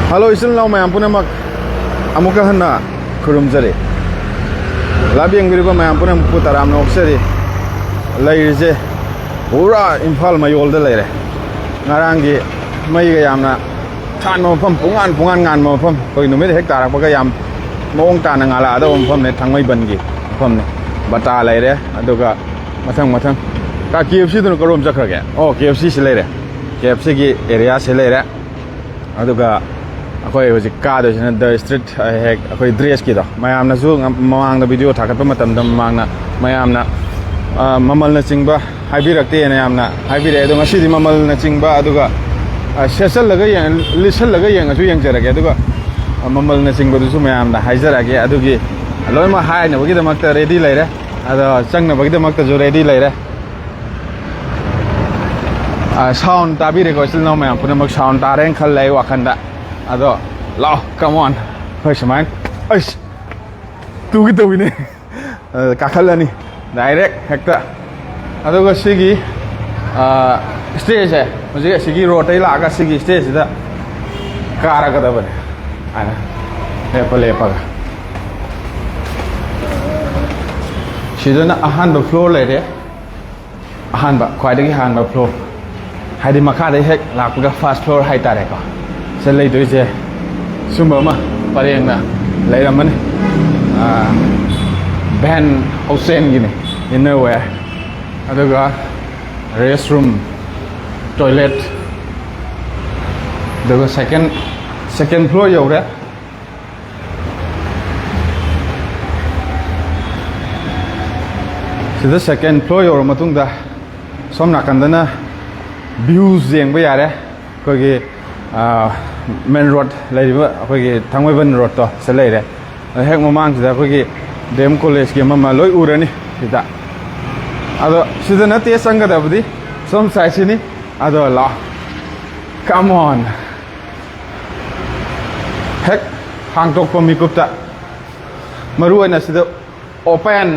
Halo isin lau mayam puna mak amuka hana kurum jari. Labi yang biri ko mayam puna putaram na oksari. Lai je pura Imphal mayol de lai re. Ngarangi mai ga yamna than ma pham pungan ngan ma pham koi numit hektar pa ga yam mong ta na ngala da om pham ne thangmai ban gi pham ne bata lai re aduga mathang ka KFC tu ko rom jakha ge oh KFC se lai re KFC gi area se lai re aduga akoi hoji ka do jena the street hek akoi dress ki do mayam na zu mamang na video thakat pa matam dam mang na mayam na mamal na chingba haibirakte na yam na haibire do ngasi di mamal na chingba aduga sesal laga yang lisal laga yang asu yang jarage aduga mamal na chingba du su mayam na haijarage adugi loi ma hai na bagi da makta ready lai re ado chang na bagi da makta jo ready lai re sound tabi re ko sil no mayam puna mak sound ta reng khal lai wa khanda ado lao come on hoi saman oi tu gi tu ni ka khalani direct hekta aduga sigi stage hai mujhe sigi road ai laga sigi stage da kara kada bane ana lepa sidana ahan ba floor le de ahan ba khwai dagi han ba floor haidi makha dai hek lakga first floor hai tare ko se lei doi je sumba ma pareng na leiram mani ban hausen gini innerwear aduga restroom toilet aduga second floor yore sida second floor yore matungda som nakandana views jengba yare kogi main road laiba kogi thangmaiban road to se leire hek mamang sida kogi dem college ki mama loi urani sida ado sida na te sanga da budi som sai sini ado la come on hek hang tok pa mikupta maru ana sida open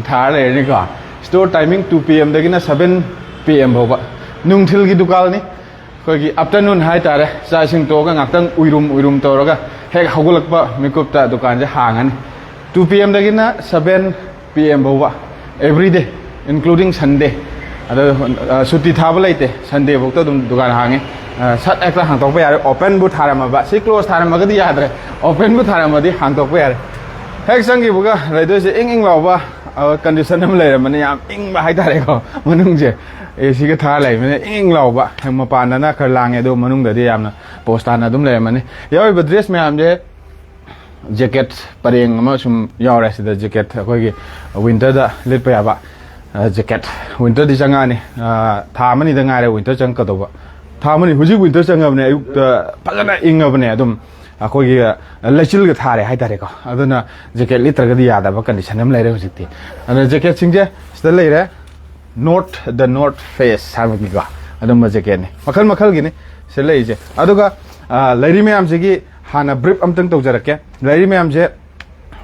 thar le ni ka store timing 2 pm dagina 7 pm bhoba nungthil gi dukal ni kogi afternoon hai tare sa sing to ga ngaktang uirum to roga hek hagulakpa mikupta dukan je hangan 2 pm dagina 7 pm bhoba every day including Sunday ado suti thaba laite Sunday bokta dum dukan hange sat ekla hang tok pa yare open bu tharama ba si close tharama ga di yadre open bu tharama di hang tok pa yare hek sangi buga raido se ing lawa condition am lai mane yam ing ba hai tare ko manung je AC ga tha lai mane ing lawa hang ma pan na khar lang e do manung da di yam na postan na dum lai mane yawi ba dress me am je jacket pareng ma sum yawra sida jacket koi gi winter da lit pa ya ba jacket winter di changa ni tha mani da ngai re winter chang ka do ba tha mani huji winter chang ab ne ayuk ta phajana ing ab ne adum akoi gi lechil ga thare hai tare ko aduna jacket litra ga di yada ba condition am lai re hujikti ana jacket singje sida lai re the north face sabagi ga adum jacket ni makhal gi ni se lai je aduga lairi me am jigi hana brief amtang tawjarake lairi me am je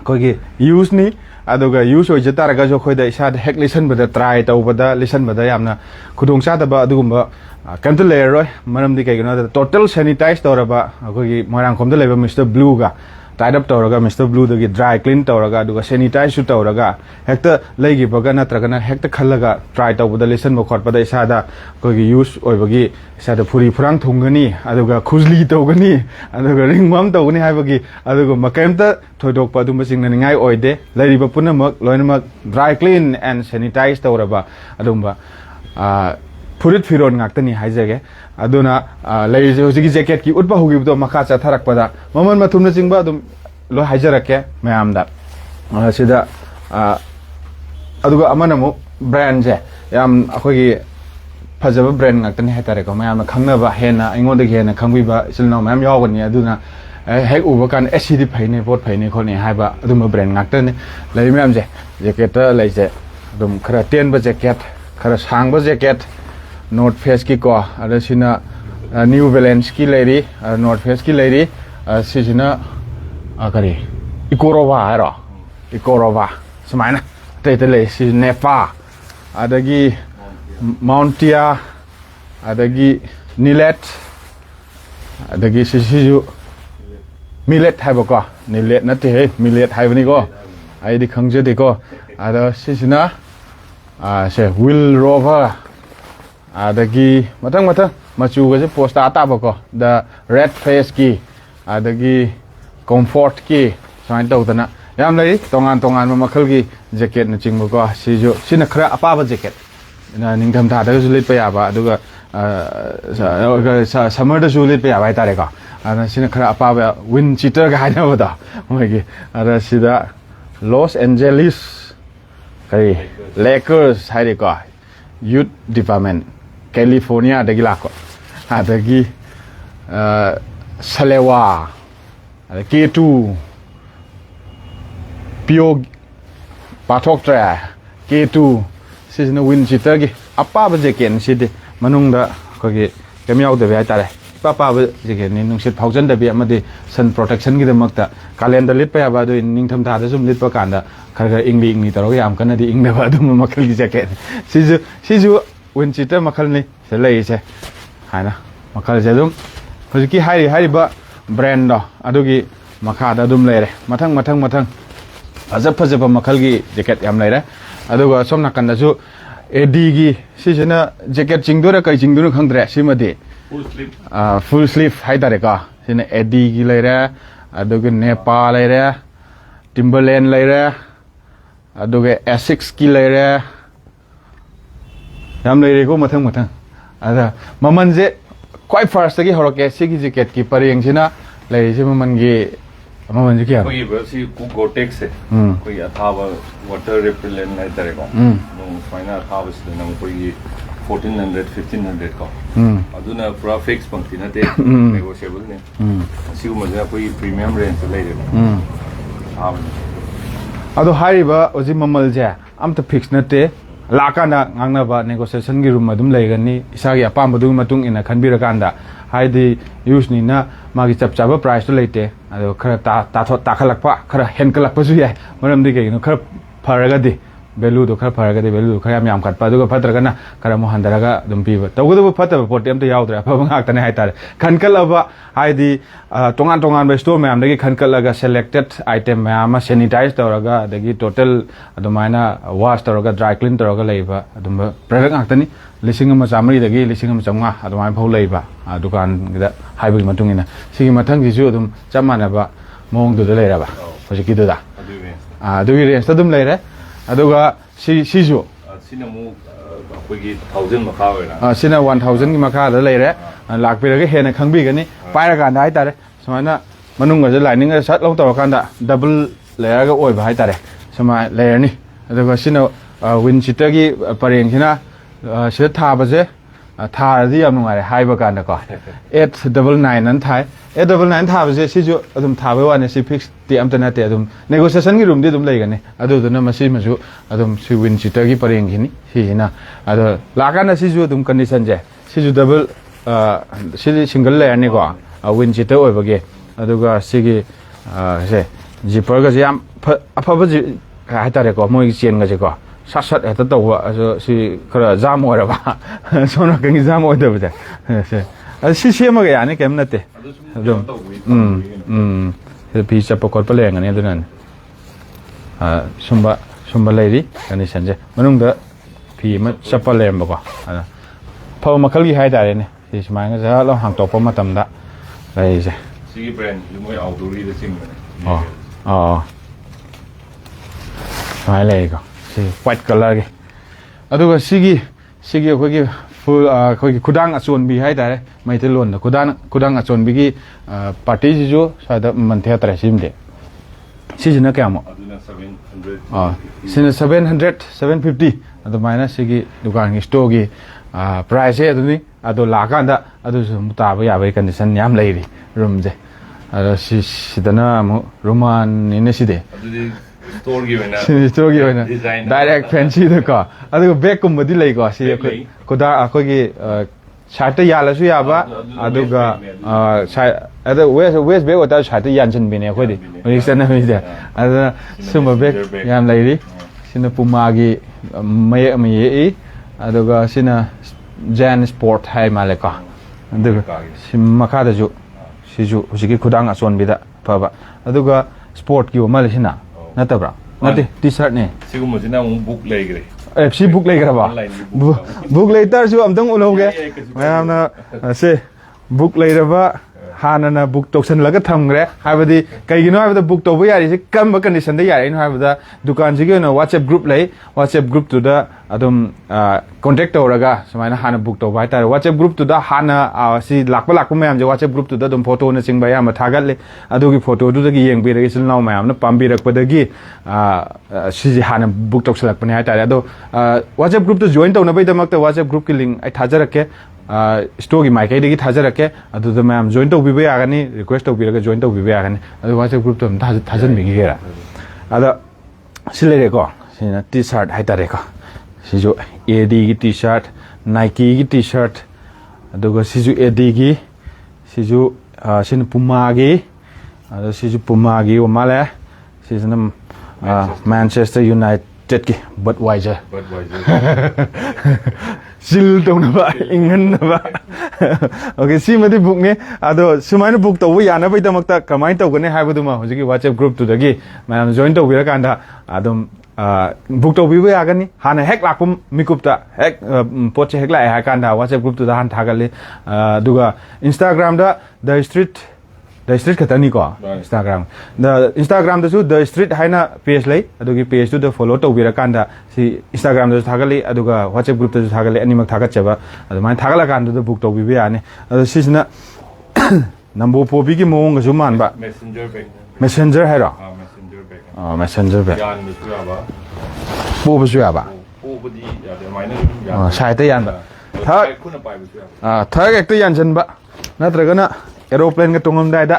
koi gi use ni aduga use oi jata ga jo khoi da isa hek listen bada try taw bada listen bada yamna khudong cha da ba adugumba kantu layer roi maram di kai gna total sanitize tawraba koi gi marang khom da leba Mr Blue ga tied up tawraga Mr Blue da gi dry clean tawraga aduga sanitize su tawraga hekta leigi baga natraga na hekta khallaga try taw bada listen bo khot bada isa da koi gi use oi bagi isa da phuri phurang thungani aduga khujli tawgani aduga ringmam tawgani haibagi aduga makaimta thoidok pa dum sing na ngai oide lairiba punamak loinamak dry clean and sanitize tawraba adumba furit firon ngaktani haijage aduna lai hoji jacket ki utba hogi do makha cha tharak pada maman mathum na chingba dum lo haijarake mayam da sida aduga amana mu brand je yam akhoi gi phajaba brand ngaktani haitare ko mayam na khangna ba hena ingon de hena khangbi ba silno mayam yawgani aduna hek uba kan acid phaine bot phaine khone haiba aduma brand ngaktani lai mayam je jacket lai je dum khara ten ba jacket khara sang ba jacket North Face ki ko ada sina New Balance ki lady North Face ki lady sisina kari Ikorova ro Ikorova semaina tete le si Nepa adagi Mountia adagi Nilet adagi sisiju millet hai ba ko millet na te millet hai ba ni ko ai di khang je de ko ada sisina se wheel rover adagi matang machu ga se posta ata ba ko the red face ki adagi comfort ki sain tau tana yam lai tongan ma makhal gi jacket na ching ba ko si jo sina khra apa ba jacket na ningtham tha da su lit pa ya ba aduga summer da su lit pa ya ba ta re ka ana sina khra apa ba wind cheater ga na ba da moi gi ada sida Los Angeles kai Lakers hai de ko youth department California da gi la ko adagi Salewa K2 Pio Pathok Tra K2 sisina wind cheater gi apa ba jacket sidi manungda ko gi kemyaw de ba tare papa ba jacket ni nungsit phaujan da bi amadi sun protection gi damakta calendar lit pa ba do ningtham tha da sum lit pa kanda khar ingli taro yam kana di ingna ba dum makhal gi jacket siju wind cheater makhal ni se lai se haina makhal je dum hojiki hari ba brand do adugi makha da dum leire mathang phajab makhal gi jacket yam leire aduga somna kanda su AD gi sisina jacket chingdora kai chingdura khangdre simade full sleeve haidare ka sina AD gi leire aduga Nepal leire Timberland leire aduga Asics gi leire yam leire ko mathang ada maman je quite first gi horoke sigi jacket ki pareng sina lei se maman gi maman je kya koi basi ku Gore-Tex se koi athava water repellent nai tare ko no faina athava se na koi 1400 1500 ko aduna pura fix pangti na te negotiable ne siu ma ja koi premium range lai re ado hariba oji mamal je amta fix na te lakana ngangna ba negotiation gi room adum leigani isagi apam badu matung ina khanbira kanda haidi use ni na magi chap chaba price to leite ado khara ta khalakpa khara henkalakpa su yai maram di ke no khara pharaga di value do khara pharaga di value khara yam khatpa du phatra kana khara mo handaraga dum pi ba tawgu phata pot em ta yaudra pha ngak tane hai tar khankalaba haidi tongan ba store mayam dagi khankalaga selected item mayam sanitize tawraga dagi total adumaina wash tawraga dry clean tawraga leiba adum product ngak tani lising ma chamari dagi lising ma chamnga adumai phau leiba dukan da haibu matungina sigi mathang ji ju adum chamana ba mong du da leira ba hojiki du da adu range ta dum leira aduga si ju sina mu koi gi 1000 makha oira sina 1000 gi makha da leire lakpiraga hena khangbi gani paira kan da hai tare samana manung ga lining ga sat long taw kan da double layer ga oi ba hai tare sama layer ni aduga sina wind cheater gi pareng sina se tha ba je tha ri yam ngai hai ba kan da ko 899 nan thai 899 tha ba je si ju adum tha ba wa ne si fix ti am ta na te adum negotiation gi room di dum lai gani adu du na ma si ma ju adum si wind cheater gi pareng gi ni si na adu la kan na si ju adum condition je si ju double si single layer ni ko wind cheater oi ba ge aduga sigi se zipper ga jam apa ba ji hai ta re ko moi chen ga je ko sat eta taw si khara jam ora ba sona ka gi jam oi da ba se si sema ga yani kem na te se pi cha pakot pa leng ani adunan sumba leiri ani sanje manung da pi ma chapa lem ba ko ana phaw makhal gi hai da re ne si smai ga ja lo hang tok pa matam da lai je sigi brand lumoi outdoor da ching mai le ko si white color gi aduga sigi ko gi full ko gi kudang achon bi hai da mai te lon da kudang achon bi gi party ji jo sa da man the tra sim de si jina kya mo aduna 700 sina 750 adu maina sigi dukan gi store gi price e aduni adu la kan da adu su ta ba ya ba condition yam lai ri room je adu si dana mo roman ni si de store gi wena store gi wena direct fancy da ka adu back kum di lai ko si ko da ko gi shirt ya la su ya ba adu ga adu west back wata shirt yan chen bi ne ko di ni san na mi da adu suma back yam lai ri sina puma gi mai adu ga sina Jan Sport hai maleka adu sim makha da ju si ju hujiki khudang achon bi da ꯐꯕ ꯑꯗꯨꯒ ꯁ꯭ꯄꯣꯔꯠꯀꯤ ꯑꯃ ꯂꯩꯁꯤꯅ ꯅꯠꯇꯕ꯭ꯔꯥ ꯅꯠꯇꯦ T ꯁꯥꯔꯠꯅꯦ ꯁꯤꯒꯨꯝꯕꯁꯤꯅ ꯑꯃꯨꯛ book ꯂꯩꯈ꯭ꯔꯦ ꯁꯤ book ꯂꯩꯈ꯭ꯔꯕ book ꯂꯩꯇꯥꯔꯁꯨ ꯑꯝꯇꯪ ꯎꯠꯍꯧꯒꯦ ꯃꯌꯥꯝꯅ ꯁꯦ ꯕꯨꯛ ꯂꯩꯔꯕ ꯍꯥꯟꯅꯅ ꯕꯨꯛ ꯇꯧꯁꯜꯂꯒ ꯊꯝꯈ꯭ꯔꯦ ꯍꯥꯏꯕꯗꯤ ꯀꯩꯒꯤꯅꯣ ꯍꯥꯏꯕꯗ ꯕꯨꯛ ꯇꯧꯕ ꯌꯥꯔꯤꯁꯦ ꯀꯔꯝꯕ ꯀꯟꯗꯤꯁꯟꯗ ꯌꯥꯔꯤꯅꯣ ꯍꯥꯏꯕꯗ ꯗꯨꯀꯥꯟꯁꯤꯒꯤ ꯑꯣꯏꯅ ꯋꯥꯆꯦꯞ ꯒ꯭ꯔꯨꯞ ꯂꯩ ꯋꯥꯆꯦꯞ ꯒ꯭ꯔꯨꯞꯇꯨꯗ ꯑꯗꯨꯝ ꯀꯣꯟꯇꯦꯛ ꯇꯧꯔꯒ ꯁꯨꯃꯥꯏꯅ ꯍꯥꯟꯅ ꯕꯨꯛ ꯇꯧꯕ ꯍꯥꯏꯇꯥꯔꯦ ꯋꯥꯆꯦꯞ ꯒ꯭ꯔꯨꯞꯇꯨꯗ ꯍꯥꯟꯅ ꯁꯤ ꯂꯥꯛꯄ ꯃꯌꯥꯝꯁꯦ ꯋꯥꯆꯦꯞ ꯒ꯭ꯔꯨꯞꯇꯨꯗ ꯑꯗꯨꯝ ꯐꯣꯇꯣꯅꯆꯤꯡꯕ ꯑꯌꯥꯝꯕ ꯊꯥꯒꯠꯂꯤ ꯑꯗꯨꯒꯤ ꯐꯣꯇꯣꯗꯨꯗꯒꯤ ꯌꯦꯡꯕꯤꯔꯒ ꯏꯆꯤꯜ ꯏꯅꯥꯎ ꯃꯌꯥꯝꯅ ꯄꯥꯝꯕꯤꯔꯛꯄꯗꯒꯤ ꯁꯤꯁꯦ ꯍꯥꯟꯅ ꯕꯨꯛ ꯇꯧꯁꯜꯂꯛꯄꯅꯦ ꯍꯥꯏꯇꯥꯔꯦ ꯑꯗꯣ ꯋꯥꯆꯦꯞ ꯒ꯭ꯔꯨꯞꯇ ꯖꯣꯏꯟ ꯇꯧꯅꯕꯒꯤꯗꯃꯛꯇ ꯋꯥꯆꯦꯞ ꯒ꯭ꯔꯨꯞꯀꯤ ꯂꯤꯡ ꯑꯩ ꯊꯥꯖꯔꯛꯀꯦ ꯁ꯭ꯇꯣꯔꯒꯤ ꯃꯥꯏꯀꯩꯗꯒꯤ ꯊꯥꯖꯔꯛꯀꯦ ꯑꯗꯨꯗ ꯃꯌꯥꯝ ꯖꯣꯏꯟ ꯇꯧꯕꯤꯕ ꯌꯥꯒꯅꯤ ꯔꯤꯀ꯭ꯋꯦꯁ ꯇꯧꯕꯤꯔꯒ ꯖꯣꯏꯟ ꯇꯧꯕꯤꯕ ꯌꯥꯒꯅꯤ ꯑꯗꯨ ꯋꯥꯆꯦꯞ ꯒ꯭ꯔꯨꯞꯇ ꯑꯗꯨꯝ ꯊꯥꯖꯟꯕꯤꯒꯦꯔꯥ ꯑꯗ ꯁꯤ ꯂꯩꯔꯦꯀꯣ ꯁꯤꯅ ꯇꯤ ꯁꯥꯔꯠ ꯍꯥꯏꯇꯥꯔꯦꯀꯣ ꯁꯤꯁꯨ ADꯒꯤ ꯇꯤ ꯁꯥꯔꯠ ꯅꯥꯏꯀꯤꯒꯤ ꯇꯤ ꯁꯥꯔꯠ ꯑꯗꯨꯒ ꯁꯤꯁꯨ ADꯒꯤ ꯁꯤꯁꯨ ꯁꯤꯅ ꯄꯨꯃꯥꯒꯤ ꯑꯗꯣ ꯁꯤꯁꯨ ꯄꯨꯃꯥꯒꯤ ꯑꯣꯏ ꯃꯥꯜꯂꯦ ꯁꯤꯁꯤꯅ ꯃꯦꯟꯆꯦꯁꯇꯔ ꯌꯨꯅꯥꯏꯇꯦꯗꯀꯤ ꯕꯗꯋꯥꯏꯖꯔ ꯆꯤꯜ ꯇꯧꯅꯕ ꯏꯪꯍꯟꯅꯕ ꯑꯣꯀꯦ ꯁꯤꯃꯗꯤ ꯕꯨꯛꯅꯤ ꯑꯗꯣ ꯁꯨꯃꯥꯏꯅ ꯕꯨꯛ ꯇꯧꯕ ꯌꯥꯅꯕꯒꯤꯗꯃꯛꯇ ꯀꯃꯥꯏꯅ ꯇꯧꯒꯅꯤ ꯍꯥꯏꯕꯗꯨꯃ ꯍꯧꯖꯤꯛꯀꯤ ꯋꯥꯆꯦꯞ ꯒ꯭ꯔꯨꯞꯇꯨꯗꯒꯤ ꯃꯌꯥꯝ ꯖꯣꯏꯟ ꯇꯧꯕꯤꯔꯀꯥꯟꯗ ꯑꯗꯨꯝ ꯕꯨꯛ ꯇꯧꯕꯤꯕ ꯌꯥꯒꯅꯤ ꯍꯥꯟꯅ ꯍꯦꯛ ꯂꯥꯛꯄ ꯃꯤꯀꯨꯞꯇ ꯍꯦꯛ ꯄꯣꯠꯁꯦ ꯍꯦꯛ ꯂꯥꯛꯑꯦ ꯍꯥꯏ ꯀꯥꯟꯗ ꯋꯥꯆꯦꯞ ग्रुपꯇꯨꯗ ꯍꯥꯟꯅ ꯊꯥꯒꯠꯂꯤ ꯑꯗꯨꯒ ꯏꯟꯁꯇꯥꯒ꯭ꯔꯥꯝꯗ ꯗ ꯁ꯭ꯇ꯭ꯔꯤꯠ ꯈꯛꯇꯅꯤꯀꯣ ꯏꯟꯁꯇꯥꯒ꯭ꯔꯥꯝꯗꯁꯨ ꯗ ꯁ꯭ꯇ꯭ꯔꯤꯠ ꯍꯥꯏꯅ ꯄꯦꯖ ꯂꯩ ꯑꯗꯨꯒꯤ ꯄꯦꯖꯇꯨꯗ ꯐꯣꯂꯣ ꯇꯧꯕꯤꯔꯀꯥꯟꯗ ꯁꯤ ꯏꯟꯁꯇꯥꯒ꯭ꯔꯥꯝꯗꯁꯨ ꯊꯥꯒꯠꯂꯤ ꯑꯗꯨꯒ ꯋꯥꯆꯦꯞ ग्रुपꯇꯁꯨ ꯊꯥꯒꯠꯂꯤ ꯑꯅꯤꯃꯛ ꯊꯥꯒꯠꯆꯕ ꯑꯗꯨꯃꯥꯏꯅ ꯊꯥꯒꯠꯂꯀꯥꯟꯗꯨꯗ ꯕꯨꯛ ꯇꯧꯕꯤꯕ ꯌꯥꯅꯤ ꯑꯗꯣ ꯁꯤꯁꯤꯅ ꯅꯝꯕꯣ ꯄꯣꯕꯤꯒꯤ ꯃꯑꯣꯡꯒꯁꯨ ꯃꯥꯟꯕ ꯃꯦꯁꯦꯟꯖꯔ ꯍꯥꯏꯔꯣ ꯃꯦꯁꯦꯟꯖꯔ ꯕꯦꯒ ꯄꯣꯕꯁꯨ ꯌꯥꯕ ꯁꯥꯏꯠꯇ ꯌꯥꯟꯕ ꯊꯛ ꯍꯦꯛꯇ ꯌꯥꯟꯁꯤꯟꯕ ꯅꯠꯇ꯭ꯔꯒꯅ ꯑꯦꯔꯣꯄ꯭ꯂꯦꯟꯒ ꯇꯣꯡꯉꯝꯗꯥꯏꯗ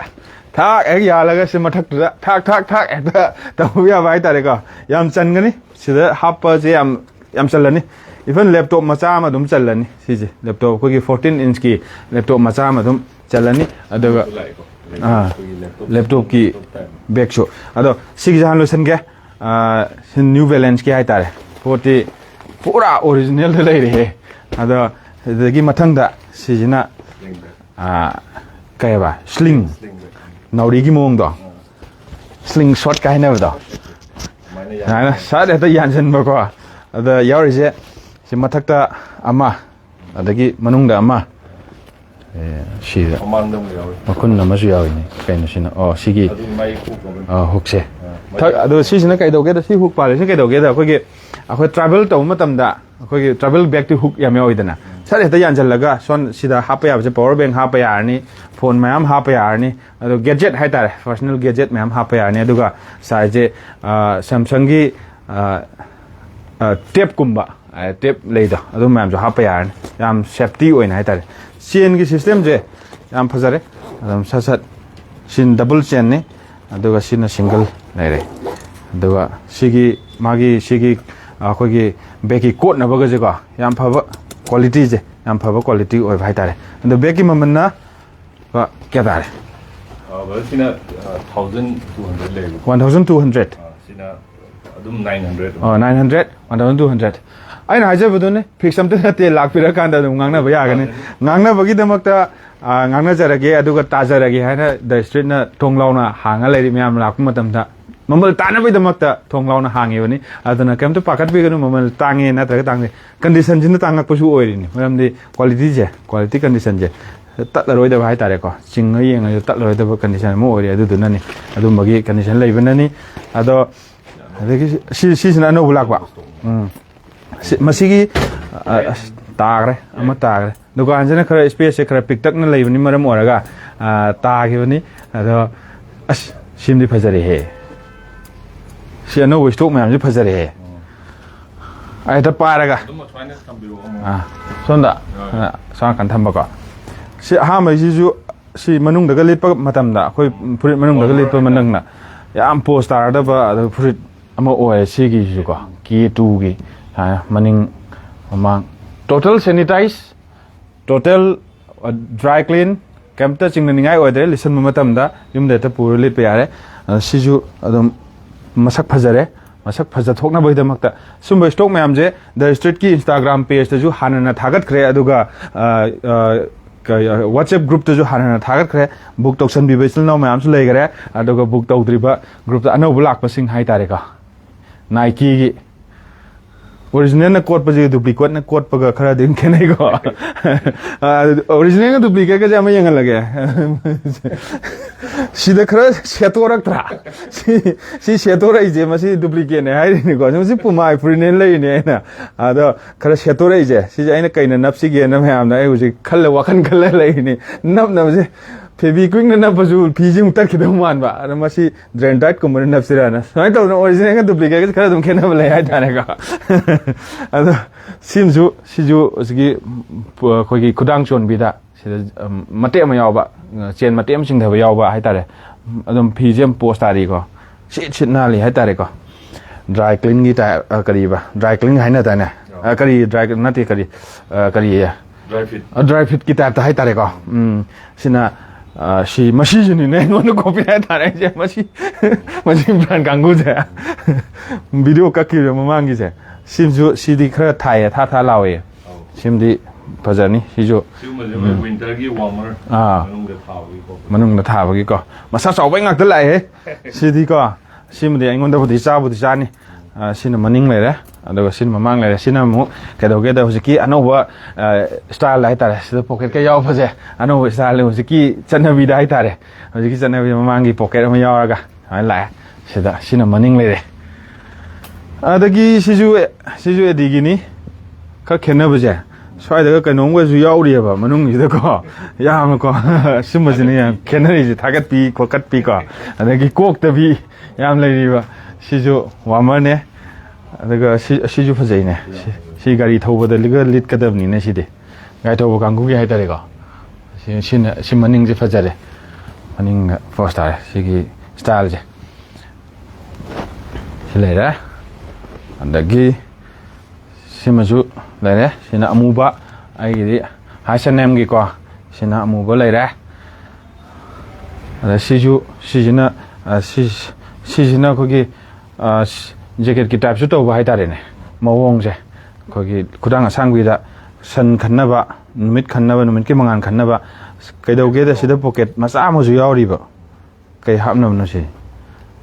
ꯊꯥꯛ ꯍꯦꯛ ꯌꯥꯜꯂꯒ ꯁꯤ ꯃꯊꯛꯇꯨꯗ ꯊꯥꯛ ꯍꯦꯛꯇ ꯇꯧꯕ ꯌꯥꯕ ꯍꯥꯏꯇꯥꯔꯦꯀꯣ ꯌꯥꯝ ꯆꯟꯒꯅꯤ ꯁꯤꯗ ꯍꯥꯞꯄꯁꯦ ꯌꯥꯝ ꯆꯜꯂꯅꯤ ꯏꯚꯟ ꯂꯦꯞꯇꯣꯞ ꯃꯆꯥ ꯑꯃ ꯑꯗꯨꯝ ꯆꯜꯂꯅꯤ ꯁꯤꯁꯦ ꯂꯦꯞꯇꯣꯞ ꯑꯩꯈꯣꯏꯒꯤ 14 ꯏꯟꯆꯀꯤ ꯂꯦꯞꯇꯣꯞ ꯃꯆꯥ ꯑꯃ ꯑꯗꯨꯝ ꯆꯜꯂꯅꯤ ꯑꯗꯨꯒ ꯂꯦꯞꯇꯣꯞꯀꯤ ꯕꯦꯒꯁꯨ ꯑꯗꯣ ꯁꯤꯒꯤꯁꯦ ꯍꯥꯟꯅ ꯂꯣꯏꯁꯟꯒꯦ ꯁꯤ ꯅ꯭ꯌꯨ ꯕꯦꯂꯦꯟꯁꯀꯤ ꯍꯥꯏꯇꯥꯔꯦ ꯄꯣꯠꯇꯤ ꯄꯨꯔꯥ ꯑꯣꯔꯤꯖꯤꯅꯦꯜꯗ ꯂꯩꯔꯦꯍꯦ ꯑꯗꯣ ꯑꯗꯨꯗꯒꯤ ꯃꯊꯪꯗ ꯁꯤꯁꯤꯅ ꯀꯩꯕ ꯁ꯭ꯂꯤꯡ ꯅꯥꯎꯔꯤꯒꯤ ꯃꯑꯣꯡꯗꯣ ꯁ꯭ꯂꯤꯡ ꯁꯣꯠꯀ ꯍꯥꯏꯅꯕꯗꯣ ꯁꯨꯃꯥꯏꯅ ꯁꯠ ꯍꯦꯛꯇ ꯌꯥꯟꯁꯤꯟꯕꯀꯣ ꯑꯗ ꯌꯥꯎꯔꯤꯁꯦ ꯁꯤ ꯃꯊꯛꯇ ꯑꯃ ꯑꯗꯒꯤ ꯃꯅꯨꯡꯗ ꯑꯃ ꯁꯤꯗ ꯃꯈꯨꯟ ꯑꯃꯁꯨ ꯌꯥꯎꯏꯅꯦ ꯀꯩꯅꯣ ꯁꯤꯅ ꯁꯤꯒꯤ ꯍꯨꯛꯁꯦ ꯑꯗꯣ ꯁꯤꯁꯤꯅ ꯀꯩꯗꯧꯒꯦꯗ ꯁꯤ ꯍꯨꯛ ꯄꯥꯜꯂꯤꯁꯤꯅ ꯀꯩꯗꯧꯒꯦꯗ ꯑꯩꯈꯣꯏ ꯇ꯭ꯔꯥꯚꯦꯜ ꯇꯧꯕ ꯃꯇꯝꯗ ꯑꯩꯈꯣꯏꯒꯤ ꯇ꯭ꯔꯥꯚꯦꯜ ꯕꯦꯒꯇꯤ ꯍꯨꯛ ꯌꯥꯝ ꯌꯥꯎꯏꯗꯅ ꯁꯠ ꯍꯦꯛꯇ ꯌꯥꯟꯁꯤꯜꯂꯒ ꯁꯤꯗ ꯍꯥꯞꯄ ꯌꯥꯕꯁꯦ ꯄꯋꯥꯔ ꯕꯦꯡ ꯍꯥꯞꯄ ꯌꯥꯔꯅꯤ ꯐꯣꯟ ꯃꯌꯥꯝ ꯍꯥꯞꯄ ꯌꯥꯔꯅꯤ ꯑꯗꯣ ꯒꯦꯖꯦꯠ ꯍꯥꯏꯇꯥꯔꯦ ꯄꯔꯁꯣꯅꯦꯜ ꯒꯦꯖꯦꯠ ꯃꯌꯥꯝ ꯍꯥꯞꯄ ꯌꯥꯔꯅꯤ ꯑꯗꯨꯒ ꯁꯥꯏꯖꯁꯦ ꯁꯦꯝꯁꯪꯒꯤ ꯇꯦꯞꯀꯨꯝꯕ ꯇꯦꯞ ꯂꯩꯗꯣ ꯑꯗꯨ ꯃꯌꯥꯝꯁꯨ ꯍꯥꯞꯄ ꯌꯥꯔꯅꯤ ꯌꯥꯝ ꯁꯦꯐꯇꯤ ꯑꯣꯏꯅ ꯍꯥꯏꯇꯥꯔꯦ ꯆꯦꯟꯒꯤ ꯁꯤꯁꯇꯦꯝꯁꯦ ꯌꯥꯝ ꯐꯖꯔꯦ ꯑꯗꯨꯝ ꯁꯠ ꯁꯤꯅ ꯗꯕꯜ ꯆꯦꯟꯅꯤ ꯑꯗꯨꯒ ꯁꯤꯅ ꯁꯤꯡꯒꯜ ꯂꯩꯔꯦ ꯑꯗꯨꯒ ꯁꯤꯒꯤ ꯑꯩꯈꯣꯏꯒꯤ ꯕꯦꯒꯀꯤ ꯀꯣꯠꯅꯕꯒꯁꯦꯀꯣ ꯌꯥꯝ ꯐꯕ ꯀ꯭ꯋꯥꯂꯤꯇꯤꯁꯦ ꯌꯥꯝ ꯐꯕ ꯀ꯭ꯋꯥꯂꯤꯇꯤ ꯑꯣꯏꯕ ꯍꯥꯏꯇꯥꯔꯦ ꯑꯗꯣ ꯕꯦꯒꯀꯤ ꯃꯃꯜꯅ ꯀꯌꯥ ꯇꯥꯔꯦ ꯁꯤꯅ 1200 ꯂꯩꯕ 1200 ꯁꯤꯅ ꯑꯗꯨꯝ 900 900 1200 ꯑꯩꯅ ꯍꯥꯏꯖꯕꯗꯨꯅꯦ ꯐꯤꯛꯁ ꯑꯝꯇ ꯅꯠꯇꯦ ꯂꯥꯛꯄꯤꯔꯀꯥꯟꯗ ꯑꯗꯨꯝ ꯉꯥꯡꯅꯕ ꯌꯥꯒꯅꯤ ꯉꯥꯡꯅꯕꯒꯤꯗꯃꯛꯇ ꯉꯥꯡꯅꯖꯔꯒꯦ ꯑꯗꯨꯒ ꯇꯥꯖꯔꯒꯦ ꯍꯥꯏꯅ ꯗ ꯁ꯭ꯇ꯭ꯔꯤꯠꯅ ꯊꯣꯡ ꯂꯥꯎꯅ ꯍꯥꯡꯉ ꯂꯩꯔꯤ ꯃꯌꯥꯝ ꯂꯥꯛꯄ ꯃꯇꯝꯗ ꯃꯃꯜ ꯇꯥꯅꯕꯒꯤꯗꯃꯛꯇ ꯊꯣꯡ ꯂꯥꯎꯅ ꯍꯥꯡꯉꯤꯕꯅꯤ ꯑꯗꯨꯅ ꯀꯩꯝꯇ ꯄꯥꯈꯠꯄꯤꯒꯅꯨ ꯃꯃꯜ ꯇꯥꯡꯉꯦ ꯅꯠꯇ꯭ꯔꯒ ꯇꯥꯡꯗꯦ ꯀꯟꯗꯤꯁꯟꯁꯤꯅ ꯇꯥꯡꯉꯛꯄꯁꯨ ꯑꯣꯏꯔꯤꯅꯤ ꯃꯔꯝꯗꯤ ꯀ꯭ꯋꯥꯂꯤꯇꯤ ꯀꯟꯗꯤꯁꯟꯁꯦ ꯇꯠꯂꯔꯣꯏꯗꯕ ꯍꯥꯏꯇꯥꯔꯦꯀꯣ ꯆꯤꯡꯉ ꯌꯦꯡꯉꯁꯨ ꯇꯠꯂꯔꯣꯏꯗꯕ ꯀꯟꯗꯤꯁꯟ ꯑꯃ ꯑꯣꯏꯔꯤ ꯑꯗꯨꯗꯨꯅꯅꯤ ꯑꯗꯨꯝꯕꯒꯤ ꯀꯟꯗꯤꯁꯟ ꯂꯩꯕꯅꯅꯤ ꯑꯗꯣ ꯑꯗꯒꯤ ꯁꯤꯁꯤꯅ ꯑꯅꯧꯕ ꯂꯥꯛꯄ ꯃꯁꯤꯒꯤ ꯇꯥꯈ꯭ꯔꯦ ꯑꯃ ꯇꯥꯈ꯭ꯔꯦ ꯗꯨꯀꯥꯟꯁꯤꯅ ꯈꯔ ꯁ꯭ꯄꯦꯁꯁꯦ ꯈꯔ ꯄꯤꯛꯇꯛꯅ ꯂꯩꯕꯅꯤ ꯃꯔꯝ ꯑꯣꯏꯔꯒ ꯇꯥꯈꯤꯕꯅꯤ ꯑꯗꯣ ꯁꯤꯃꯗꯤ ꯐꯖꯔꯦꯍꯦ ꯁꯤ ꯑꯅꯧꯕ ꯁ꯭ꯇꯣꯛ ꯃꯌꯥꯝꯁꯤ ꯐꯖꯔꯦꯍꯦ ꯑꯩ ꯍꯦꯛꯇ ꯄꯥꯏꯔꯒ ꯁꯣꯝꯗ ꯁꯣꯝꯅꯥꯀꯟ ꯊꯝꯕꯀꯣ ꯁꯤ ꯑꯍꯥꯟꯕꯩꯁꯤꯁꯨ ꯁꯤ ꯃꯅꯨꯡꯗꯒ ꯂꯤꯠꯄ ꯃꯇꯝꯗ ꯑꯩꯈꯣꯏ ꯐꯨꯔꯤꯠ ꯃꯅꯨꯡꯗꯒ ꯂꯤꯠꯄ ꯃꯅꯨꯡꯗ ꯌꯥꯝ ꯄꯣꯁ ꯇꯥꯔꯗꯕ ꯑꯗꯨꯒ ꯐꯨꯔꯤꯠ ꯑꯃ ꯑꯣꯏꯔꯦ ꯁꯤꯒꯤꯁꯤꯁꯨꯀꯣ K2ꯒꯤ ꯃꯅꯤꯡ ꯃꯃꯥꯡ ꯇꯣꯇꯦꯜ ꯁꯦꯅꯤꯇꯥꯏꯖ ꯇꯣꯇꯦꯜ ꯗ꯭ꯔꯥꯏ ꯀ꯭ꯂꯤन ꯀꯩꯝꯇ ꯆꯤꯡꯅꯅꯤꯡꯉꯥꯏ ꯑꯣꯏꯗ꯭ꯔꯦ ꯂꯤꯠꯁꯟꯕ ꯃꯇꯝꯗ ꯌꯨꯝꯗ ꯍꯦꯛꯇ ꯄꯨꯔ ꯂꯤꯠꯄ ꯌꯥꯔꯦ ꯁꯤꯁꯨ ꯑꯗꯨꯝ ꯃꯁꯛ ꯐꯖꯔꯦ ꯃꯁꯛ ꯐꯖꯊꯣꯛꯅꯕꯒꯤꯗꯃꯛꯇ ꯁꯨꯝꯕ ꯁ꯭ꯇꯣꯛ ꯃꯌꯥꯝꯁꯦ ꯗ ꯁ꯭ꯇ꯭ꯔꯤꯠꯀꯤ ꯏꯟꯁꯇꯥꯒ꯭ꯔꯥꯝ ꯄꯦꯖꯇꯁꯨ ꯍꯥꯟꯅꯅ ꯊꯥꯒꯠꯈ꯭ꯔꯦ ꯑꯗꯨꯒ WhatsApp group to Hana Target, book to some people no ma'ams later, I do a book to Driba group that I know black passing high Tareka. Nike original code was duplicate and code per Karadin Kenego. Original duplicate Jamayan. She the cross Shatoraktra. She Shatora is a massive duplicate. I didn't go to put my friend in Lane. Other Karashatora is she's a kind of Napsigi and I was a color wakan color lane. No, Phoebe Queen and Napazul, Pijim Takidaman, and Masi Drendat Common Napsirana. I don't know original duplicate Karadam Kenavale Tanaka. Seems you, Shizu, Kudangshon Bida. Mate Mayoba, Chen Matem Sing the Yoba, Hitare, Adam PGM post Arigo, shit Nali, Hitarico, dry clean guitar, Kariba, dry clean Hinatana, Kari, dry Nati Kari, Karia, dry fit guitar to Hitarico, Sina. She machine in any one to copy that machine brand Ganguza video Kaki Mamangi seems you see the cur tire Tata Lawe. Seem the Pazani, Hijo winter warmer. Manung the Taviko. Masasa wing at the lay, Sidiko, Sim the Angon of the Sabu Zani, Cinnamon later, and there was cinnamon later, cinnamon, Cadogeta was a key, I know what style lighter, the pocket Kayo, I know what style was a key, Chanavi Ditare, was a kiss and every mangi pocket of Mayaga. I lie, said that cinnamon lady. The key, Sizu Digini, Kakenabaja. So I can always be out here, Manung is the car. Yamako, Simazinian, Kennedy, Target P, Cocket Pico, and then he cooked the bee, Yam Lady, Shizu, Wamane, the girl Shizu Fazane. She got it over the legal lit cadavni, Neshidi. Got over Ganguki Hitarigo. She manning the Fazare, manning for star, she styles. She later, and the gay. Simazu later, Sina Amuba, I get it. Hasanam Giko, Sina Amuba later. The Siju, Sijina, Sijina Kogi, jacket kitab to Vaitarine, Mawongze, Kogi, Kudanga Sangwida, San Kanava, Mid Kanava, Minkimangan Kanava, Kado get a cedar pocket, Masamos Yoribo, Kay Hamnam Noshi.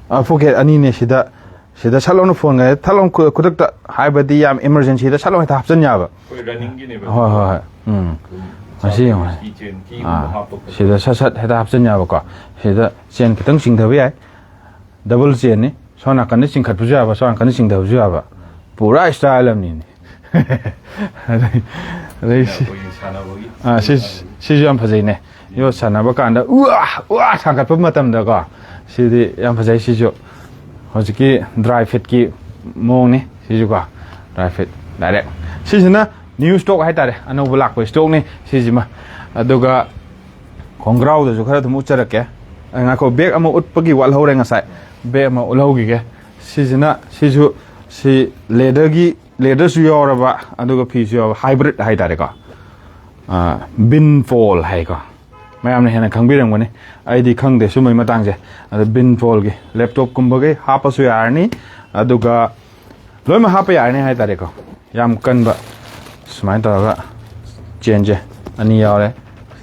I forget Anine Shida. She does salon phone, Talon could hybrid the emergency, the salon at Hapsanyava. I see. She does had Hapsanyava. She does send Katung the way. Double Jenny, Sona condition Katujava, Son condition the Java. Pura style of Nini. She's young Pazine. Your son of a kind of Sankapumatam the gar. See the young Pazay. Hosiki dry fit ki moni sijuka dry fit direct sijina new stock haitare ano black ko stock ni sijima aduga kongrau da jukara mu charake nga ko bag amo utpagi wal hore nga sai bag amo ulhogi ke sijina siju si leather su yoraba aduga piece yo hybrid haitare ko bin fall hai ko mayam ne hena khangbiram gone ID khang de sumai matang je bin fall ge laptop kumba ge hapa su yarni aduga loima hapa yarni hai tare ko yam kan ba sumai ta ga change ani yawre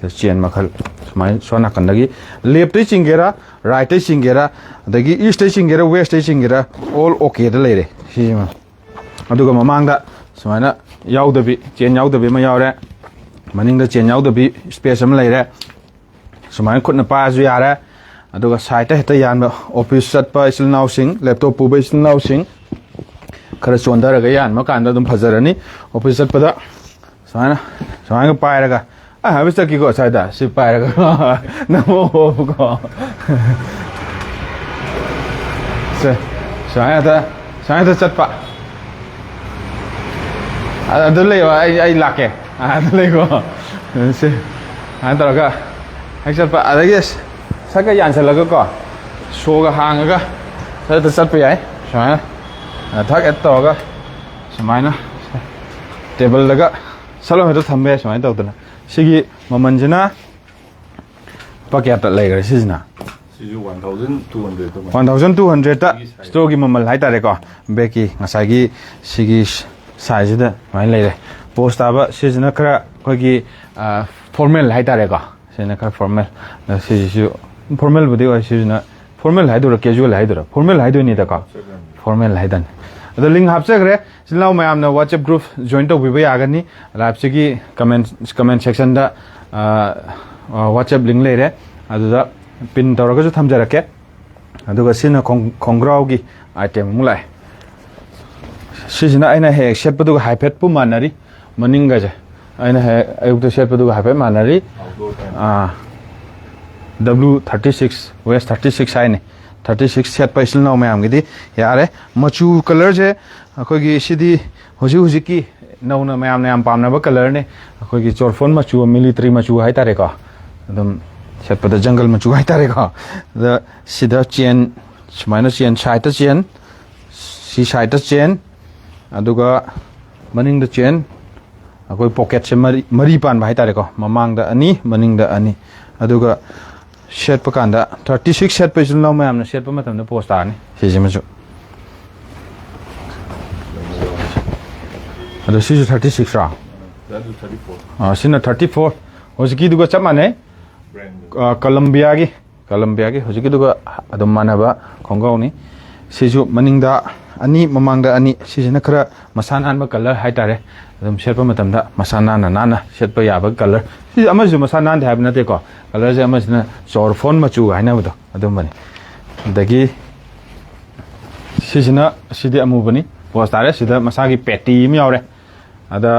chen makhal sumai sona kan dagi left te chingera right te chingera dagi east te chingera west te chingera all okay da leire si ma aduga mamang da sumai na yawdabi chen yawdabi ma yawre maning da chen yawdabi space am leire Sumai couldn't pass Yara. I do a site at the Yan office set by Silnausing, laptop Puba Silnausing. Karasunda Gayan, Makanda Pazarani, office set for that. Sana, so I'm a pyraga. I have a stucky go side that, see pyraga. No, so I had a set pa. I don't lay, I like it. I had to lay go. See, I thought. Except I guess Saka Yansalago, Soga Hangaga, set the Sapia, Shana, attack at Toga, Samina, Table Laga, Salon to Tambe, my daughter. Sigi, Mamanjana, Packet later, Sisna. 1,200 Stogi Mamal Haitarico, Becky, Masagi, Sigi size, my lady. post aba sijina kara kogi formal haitare ko sijina kara formal siju formal budi wa sijina formal haidura casual haidura formal haidu ni da ka formal haidan the link hapchagre silau mayam na WhatsApp group join to bi ya gani lapsigi comment section da WhatsApp link leire aduda pin tawraga ju thamjarake aduga sina khongrau gi item mulai sijina aina he shet padu hypet pu manari maninga je aina he ayuk shet padu hypet manari W36 West 36 aine 36 set pa isil na mayam gi di yare machu color je akoi gi sidi hoji ki nauna mayam na am pamna ba color ne akoi gi chorfon machu military machu hai tare ka adum set pa da jungle machu hai tare ka the sida chain sumaina chain side ta chain si side ta chain aduga maning da chain akoi pocket se mari pan ba hai tare ka mamang da ani maning da ani aduga set pa kanda 36 set pa isil na mayam na set pa matam na post ani siji machu ado siji 36 ra that is 34 sina 34 hojiki duga chap mane brand Colombia gi hojiki duga adum manaba khongau ni siju maningda ani mamangda ani sijina khara masana an ba color hai tare adum sherpa matam da masana na sherpa ya ba color si amaju masana an have na te ko color je amajna chor phone machu haina bu adum bani dagi sijina sidi amu bani post tare sida masagi petty mi yaure ada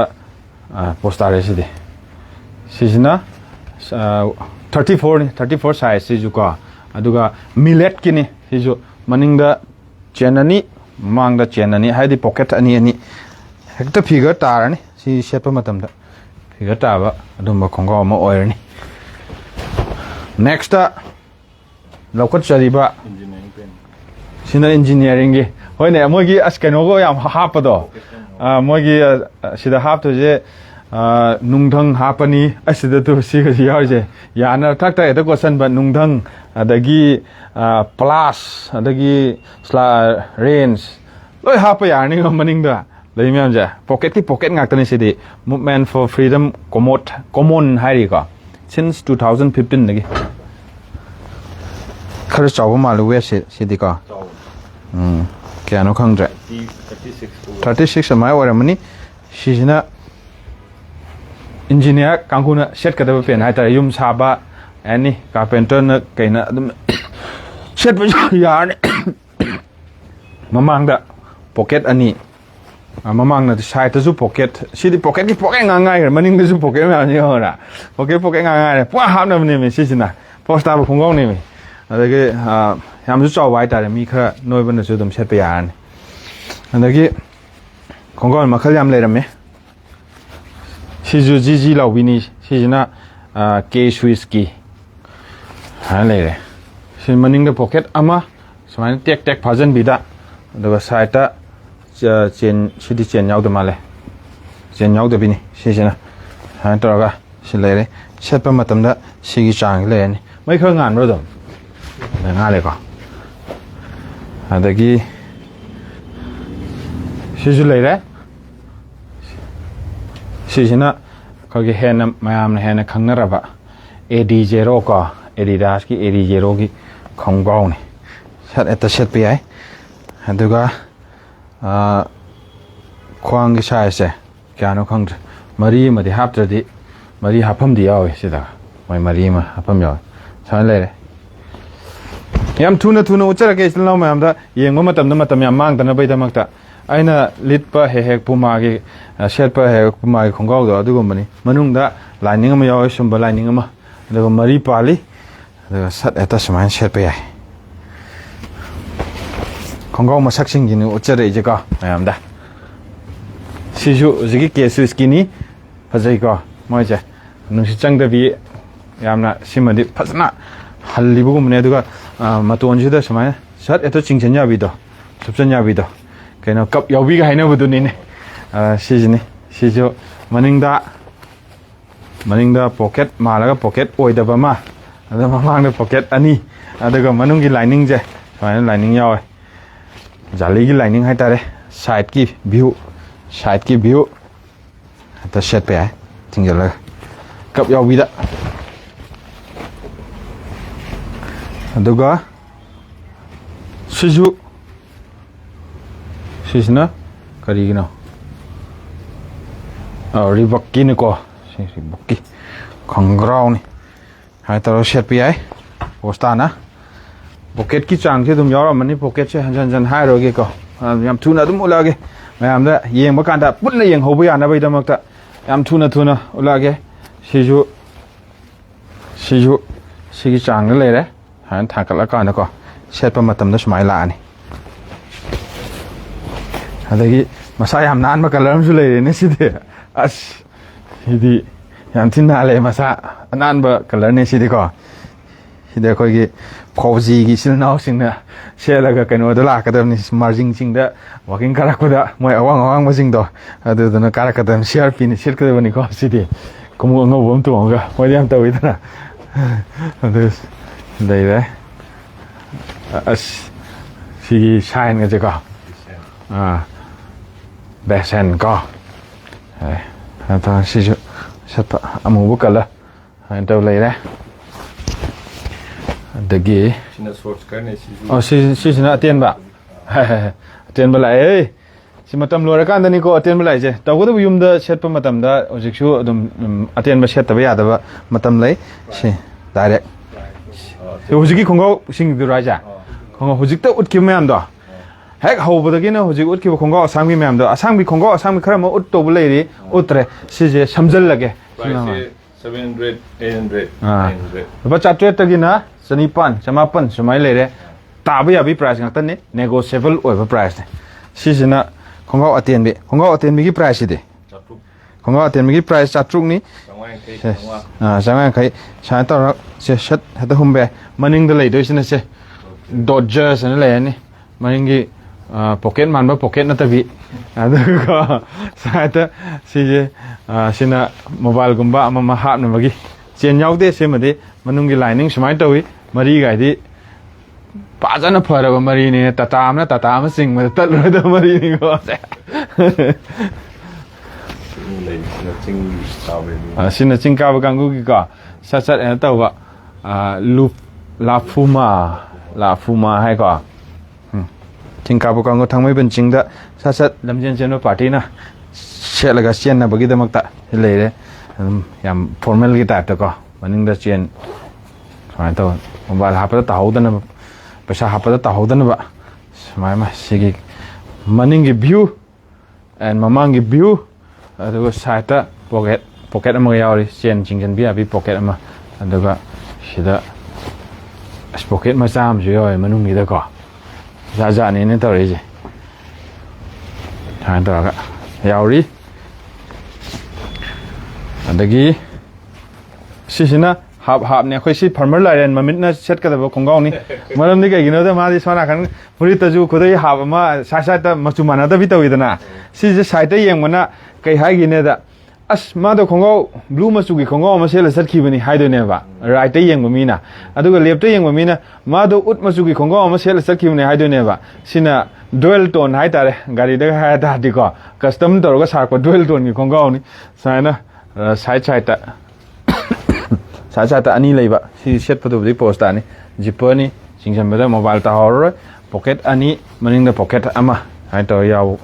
post tare sidi sijina 34 size siju ko aduga millet kini siju maningda chenani mangda chenani haidi pocket ani hekta figure tarani si shepa matamda figure taba adumba khonga ma oirani next lokat chariba engineering pen sina engineering gi hoine mogi askeno go yam hapado mogi sida hapto je nungthang hapani asida to si ga yaje yana thakta eta question ba nungthang adagi plus adagi range loi hapa yani maning da lei myam ja pocket ngak tani sidi movement for freedom common hari ka since 2015 lagi khar chaw ma lu we sidi ka kya no khang ja 36 mai ora mani sijina engineer kangkuna set ka da pen hai ta yum saba ani carpenter na kaina adum set ba ya ne mamang da pocket ani mamang na side ta su pocket sidi pocket ki pocket ngai maning da su pocket ma ni hora pocket ngai pwa ham na ne me sijina poster ba khongong ne me adagi yam su chaw wai ta mi kha noi ban su dum set pa ya ne adagi khongong makhal yam le ram me Siju Gigi lau bini sijina K Swiss ki le si maning da pocket ama sumai tek phajan bida daga side ta chen sidi chen yaw da male chen yaw da bini sijina han toraga si le sepa matam da sigi chang le ni mai kha ngan ro dom da nga le ko adagi siju le sijina kogi hena mayam na hena khangnaraba AD0 ko Adidas ki AD0 ki khonggau ni sat eta set pi ai aduga khwang gi size kyano khang mari ma di hap tradi mari hapam di yaw sida mai mari ma hapam yaw san le yam thuna uchara ke islam mayam da yengma matam yam mang dana bai damakta aina litpa hek puma gi sherpa hek puma gi khonggau do adu gomani manungda lining ma yaw sumba lining ma adu mari pali adu sat eta saman sherpa ai khonggau ma saksing gi ni uchara ije ka ayam da siju zigi kesu skini phajai ka moi je nungsi changda bi yamna simadi phasna halli bu gomne adu ga maton jida samay sat eta chingchen ya bi do subchen ya bi do kena kap yawi ga haina budu ni ne sijini sijo maningda pocket malaga pocket oida ba ma ada mamang da pocket ani adaga manung gi lining je fine lining yaw jali gi lining hai tare side ki view ꯍꯦꯛꯇ ꯁꯦꯠꯄ ꯌꯥꯏ ꯊꯤꯡꯖꯤꯜꯂꯒ ꯀꯞ ꯌꯥꯎꯕꯤꯗ ꯑꯗꯨꯒ ꯁꯤꯁꯨ ꯁꯤꯁꯤꯅ ꯀꯔꯤꯒꯤꯅꯣ ꯔꯤꯕꯛꯀꯤꯅꯤꯀꯣ ꯁꯤ ꯔꯤꯕꯛꯀꯤ ꯈꯣꯡꯒ꯭ꯔꯥꯎꯅꯤ ꯍꯥꯏ ꯇꯧꯔꯒ ꯁꯦꯠꯄ ꯌꯥꯏ ꯄꯣꯁꯇꯥꯅ ꯄꯣꯀꯦꯠꯀꯤ ꯆꯥꯡꯁꯦ ꯑꯗꯨꯝ ꯌꯥꯎꯔꯝꯃꯅꯤ ꯄꯣꯀꯦꯠꯁꯦ ꯍꯟꯖꯟ ꯍꯟꯖꯟ ꯍꯥꯏꯔꯣꯏꯒꯦꯀꯣ ꯌꯥꯝ ꯊꯨꯅ ꯑꯗꯨꯝ ꯎꯠꯂꯛꯑꯒꯦ ꯃꯌꯥꯝꯗ ꯌꯦꯡꯕ ꯀꯥꯟꯗ ꯄꯨꯟꯅ ꯌꯦꯡꯍꯧꯕ ꯌꯥꯅꯕꯒꯤꯗꯃꯛꯇ ꯌꯥꯝ ꯊꯨꯅ ꯎꯠꯂꯛꯑꯒꯦ ꯁꯤꯁꯨ ꯁꯤꯒꯤ ꯆꯥꯡꯗ ꯂꯩꯔꯦ ꯍꯥꯏꯅ ꯊꯥꯡꯀꯠꯂꯀꯥꯟꯗꯀꯣ ꯁꯦꯠꯄ ꯃꯇꯝꯗ ꯁꯨꯃꯥꯏꯅ ꯂꯥꯛꯑꯅꯤ ꯑꯗꯒꯤ ꯃꯁꯥ ꯌꯥꯝ ꯅꯥꯟꯕ ꯀꯂꯔ ꯑꯃꯁꯨ ꯂꯩꯔꯦꯅꯦ ꯁꯤꯗꯤ ꯑꯁ ꯁꯤꯗꯤ ꯌꯥꯝ ꯊꯤꯅ ꯅꯥꯜꯂꯦ ꯃꯁꯥ ꯑꯅꯥꯟꯕ ꯀꯂꯔꯅꯦ ꯁꯤꯗꯤꯀꯣ ꯁꯤꯗ ꯑꯩꯈꯣꯏꯒꯤ ꯐꯧꯖꯤꯒꯤ ꯏꯆꯤꯜ ꯏꯅꯥꯎꯁꯤꯡꯅ ꯁꯦꯠꯂꯒ ꯀꯩꯅꯣꯗ ꯂꯥꯛꯀꯗꯕꯅꯤ ꯃꯥꯔꯖꯤꯡꯁꯤꯡꯗ ꯋꯥꯛꯀꯤꯡ ꯀꯥꯔꯛꯄꯗ ꯃꯣꯏ ꯑꯋꯥꯡꯕꯁꯤꯡꯗꯣ ꯑꯗꯨꯗꯨꯅ ꯀꯥꯔꯛꯀꯗꯕꯅꯤ CRPꯅ ꯁꯦꯠꯀꯗꯕꯅꯤꯀꯣ ꯁꯤꯗꯤ ꯈꯣꯡꯎꯞ ꯑꯉꯧꯕ ꯑꯃ ꯇꯣꯡꯉꯒ ꯃꯣꯏꯗꯤ ꯌꯥꯝ ꯇꯧꯋꯤꯗꯅ ꯑꯗꯨ ꯂꯩꯔꯦ ꯑꯁ ꯁꯤꯒꯤ ꯁꯥꯏꯟꯒꯁꯦꯀꯣ ꯕꯦꯁꯦꯟ ꯀꯣ ꯁꯤꯁꯨ ꯁꯦꯠꯄ ꯑꯃꯨꯕ ꯀꯂꯔ ꯍꯥꯏꯅ ꯇꯧ ꯂꯩꯔꯦ ꯑꯗꯒꯤ ꯁꯤꯁꯤꯅ ꯑꯇꯦꯟꯕ ꯑꯇꯦꯟꯕ ꯂꯥꯛꯑꯦ ꯁꯤ ꯃꯇꯝ ꯂꯣꯏꯔꯀꯥꯟꯗꯅꯤꯀꯣ ꯑꯇꯦꯟꯕ ꯂꯥꯛꯏꯁꯦ ꯇꯧꯒꯗꯕ ꯌꯨꯝꯗ ꯁꯦꯠꯄ ꯃꯇꯝꯗ ꯍꯧꯖꯤꯛꯁꯨ ꯑꯗꯨꯝ ꯑꯇꯦꯟꯕ ꯁꯦꯠꯇꯕ ꯌꯥꯗꯕ ꯃꯇꯝ ꯂꯩ ꯁꯤ ꯗꯥꯏꯔꯦꯛ ꯍꯧꯖꯤꯛꯀꯤ ꯈꯣꯡꯒ꯭ꯔꯥꯎꯁꯤꯡꯗꯨꯔꯣ ꯍꯥꯏꯁꯦ ꯈꯣꯡꯒ꯭ꯔꯥꯎ ꯍꯧꯖꯤꯛꯇ ꯎꯠꯈꯤꯕ ꯃꯌꯥꯝꯗꯣ ꯍꯦꯛ ꯍꯧꯕꯗꯒꯤꯅ ꯍꯧꯖꯤꯛ ꯎꯠꯈꯤꯕ ꯈꯣꯡꯒ꯭ꯔꯥꯎ ꯑꯁꯥꯡꯕꯤ ꯃꯌꯥꯝꯗꯣ ꯑꯁꯥꯡꯕꯤ ꯈꯣꯡꯒ꯭ꯔꯥꯎ ꯑꯁꯥꯡꯕꯤ ꯈꯔ ꯑꯃ ꯎꯠꯇꯧꯕ ꯂꯩꯔꯤ ꯎꯠꯇ꯭ꯔꯦ ꯁꯤꯁꯦ ꯁꯝꯖꯜꯂꯒꯦ 700, 800, 900. ꯂꯨꯄꯥ 800ꯇꯒꯤꯅ 1,900, 1,800 ꯁꯨꯃꯥꯏꯅ ꯂꯩꯔꯦ ꯇꯥꯕ ꯌꯥꯕꯤ ꯄ꯭ꯔꯥꯏꯁ ꯉꯥꯛꯇꯅꯤ ꯅꯦꯒꯣꯁꯤꯌꯦꯕꯜ ꯑꯣꯏꯕ ꯄ꯭ꯔꯥꯏꯁꯅꯦ ꯁꯤꯁꯤꯅ ꯈꯣꯡꯒ꯭ꯔꯥꯎ ꯑꯇꯦꯟꯕꯤꯒꯤ ꯄ꯭ꯔꯥꯏꯁꯁꯤꯗꯤ ꯈꯣꯡꯒ꯭ꯔꯥꯎ ꯑꯇꯦꯟꯕꯤꯒꯤ ꯄ꯭ꯔꯥꯏꯁ 900ꯅꯤ 950 ꯁꯨꯃꯥꯏꯅ ꯇꯧꯔꯒ ꯁꯦꯠ ꯍꯦꯛꯇ ꯍꯨꯝꯕ ꯌꯥꯏ ꯃꯅꯤꯡꯗ ꯂꯩꯗꯣꯏꯁꯤꯅ ꯁꯦ ꯗꯣꯖꯔꯁ ꯑꯅ ꯂꯩꯔꯅꯤ ꯃꯅꯤꯡꯒꯤ ꯄꯣꯀꯦꯠ ꯃꯥꯟꯕ ꯄꯣꯀꯦꯠ ꯅꯠꯇꯕꯤ ꯑꯗꯨꯒ ꯁꯥꯏꯠꯇ ꯁꯤꯁꯦ ꯁꯤꯅ ꯃꯣꯕꯥꯏꯜꯒꯨꯝꯕ ꯑꯃ ꯍꯥꯞꯅꯕꯒꯤ ꯆꯦꯟ ꯌꯥꯎꯗꯦ ꯁꯤꯃꯗꯤ ꯃꯅꯨꯡꯒꯤ ꯂꯥꯏꯅꯤꯡ ꯁꯨꯃꯥꯏꯅ ꯇꯧꯋꯤ ꯃꯔꯤꯒꯥꯏꯗꯤ ꯐꯖꯅ ꯐꯔꯕ ꯃꯔꯤꯅꯤ ꯇꯥꯇꯥ ꯑꯃ ꯆꯤꯡꯕꯗ ꯇꯠꯂꯣꯏꯗꯕ ꯃꯔꯤꯅꯤꯀꯣ ꯁꯤꯅ ꯆꯤꯡ ꯀꯥꯕ ꯀꯥꯡꯕꯨꯒꯤꯀꯣ ꯁꯠ ꯁꯠ ꯇꯧꯕ ꯂꯥꯐꯨꯃꯥ ꯍꯥꯏꯀꯣ ꯆꯤꯡ ꯀꯥꯕ ꯀꯥꯡꯕꯨ ꯊꯥꯡꯃꯩꯕꯟ ꯆꯤꯡꯗ ꯁꯠ ꯁꯠ ꯂꯝꯖꯦꯟ ꯆꯦꯟꯕ ꯄꯥꯔꯇꯤꯅ ꯁꯦꯠꯂꯒ ꯆꯦꯟꯅꯕꯒꯤꯗꯃꯛꯇ ꯂꯩꯔꯦ ꯑꯗꯨꯝ ꯌꯥꯝ ꯐꯣꯔꯃꯦꯜꯒꯤ ꯇꯥꯏꯞꯇꯀꯣ ꯃꯅꯤꯡꯗ ꯆꯦꯟ ꯁꯨꯃꯥꯏꯅ ꯇꯧ ꯃꯣꯕꯥꯏꯜ ꯍꯥꯞꯄꯗ ꯇꯥꯍꯧꯗꯅꯕ ꯄꯩꯁꯥ ꯍꯥꯞꯄꯗ ꯇꯥꯍꯧꯗꯅꯕ ꯁꯨꯃꯥꯏꯅ ꯁꯤꯒꯤ ꯃꯅꯤꯡꯒꯤ ꯚ꯭ꯌꯨ ꯑꯦꯟ ꯃꯃꯥꯡꯒꯤ ꯚ꯭ꯌꯨ ꯑꯗꯨꯒ ꯁꯥꯏꯠꯇ ꯄꯣꯀꯦꯠ ꯑꯃꯒ ꯌꯥꯎꯔꯤ ꯆꯦꯟ ꯆꯤꯡꯁꯤꯟꯕ ꯌꯥꯕꯤ ꯄꯣꯀꯦꯠ ꯑꯃ ꯑꯗꯨꯒ ꯁꯤꯗ ꯄꯣꯀꯦꯠ ꯃꯆꯥ ꯑꯃꯁꯨ ꯌꯥꯎꯋꯦ ꯃꯅꯨꯡꯒꯤꯗꯀꯣ ꯖꯥꯠꯅꯦꯅ ꯇꯧꯔꯤꯁꯦ ꯁꯨꯃꯥꯏꯅ ꯇꯧꯔꯒ ꯌꯥꯎꯔꯤ ꯑꯗꯒꯤ ꯁꯤꯁꯤꯅ ꯍꯥꯞꯅꯦ ꯑꯩꯈꯣꯏ ꯁꯤ ꯐꯥꯔꯃꯔ ꯂꯥꯏꯔꯦꯟ ꯃꯃꯤꯠꯅ ꯁꯦꯠꯀꯗꯕ ꯈꯣꯡꯒ꯭ꯔꯥꯎꯅꯤ ꯃꯔꯝꯗꯤ ꯀꯩꯒꯤꯅꯣꯗ ꯃꯥꯗꯤ ꯁꯣꯝ ꯅꯥꯀꯟ ꯐꯨꯔꯤꯠꯇꯁꯨ ꯈꯨꯗꯩ ꯍꯥꯞ ꯑꯃ ꯁꯥꯏꯠꯇ ꯃꯆꯨ ꯃꯥꯟꯅꯗꯕꯤ ꯇꯧꯋꯤꯗꯅ ꯁꯤꯁꯦ ꯁꯥꯏꯠꯇ ꯌꯦꯡꯕꯅ ꯀꯩ ꯍꯥꯏꯒꯤꯅꯦꯗ ꯑꯁ ꯃꯥꯗꯣ ꯈꯣꯡꯒ꯭ꯔꯥꯎ ꯕ꯭ꯂꯨ ꯃꯆꯨꯒꯤ ꯈꯣꯡꯒ꯭ꯔꯥꯎ ꯑꯃ ꯁꯦꯠꯂ ꯆꯠꯈꯤꯕꯅꯤ ꯍꯥꯏꯗꯣꯏꯅꯦꯕ ꯔꯥꯏꯠꯇ ꯌꯦꯡꯕ ꯃꯤꯅ ꯑꯗꯨꯒ ꯂꯦꯐꯇ ꯌꯦꯡꯕ ꯃꯤꯅ ꯃꯥꯗꯣ ꯎꯠ ꯃꯆꯨꯒꯤ ꯈꯣꯡꯒ꯭ꯔꯥꯎ ꯑꯃ ꯁꯦꯠꯂ ꯆꯠꯈꯤꯕꯅꯤ ꯍꯥꯏꯗꯣꯏꯅꯦꯕ ꯁꯤꯅ ꯗꯨꯋꯦꯜ ꯇꯣꯟ ꯍꯥꯏꯇꯥꯔꯦ ꯒꯥꯔꯤꯗꯒ ꯍꯥꯏꯔ ꯇꯥꯔꯗꯤꯀꯣ ꯀꯁꯇꯝ ꯇꯧꯔꯒ ꯁꯥꯔꯛꯄ ꯗꯨꯋꯦꯜ ꯇꯣꯟꯒꯤ ꯈꯣꯡꯒ꯭ꯔꯥꯎꯅꯤ ꯁꯨꯃꯥꯏꯅ ꯁꯥꯏꯠꯇ ꯑꯅꯤ ꯂꯩꯕ ꯁꯤ ꯁꯦꯠꯄꯗꯨꯕꯨꯗꯤ ꯄꯣꯁꯇꯥꯅꯤ ꯖꯤꯞꯄꯔꯅꯤ ꯆꯤꯡꯁꯟꯕꯗ ꯃꯣꯕꯥꯏꯜ ꯇꯥꯍꯧꯔꯔꯣꯏ ꯄꯣꯀꯦꯠ ꯑꯅꯤ ꯃꯅꯤꯡꯗ ꯄꯣꯀꯦꯠ ꯑꯃ ꯍꯥꯏꯅ ꯇꯧꯔ ꯌꯥꯎꯕ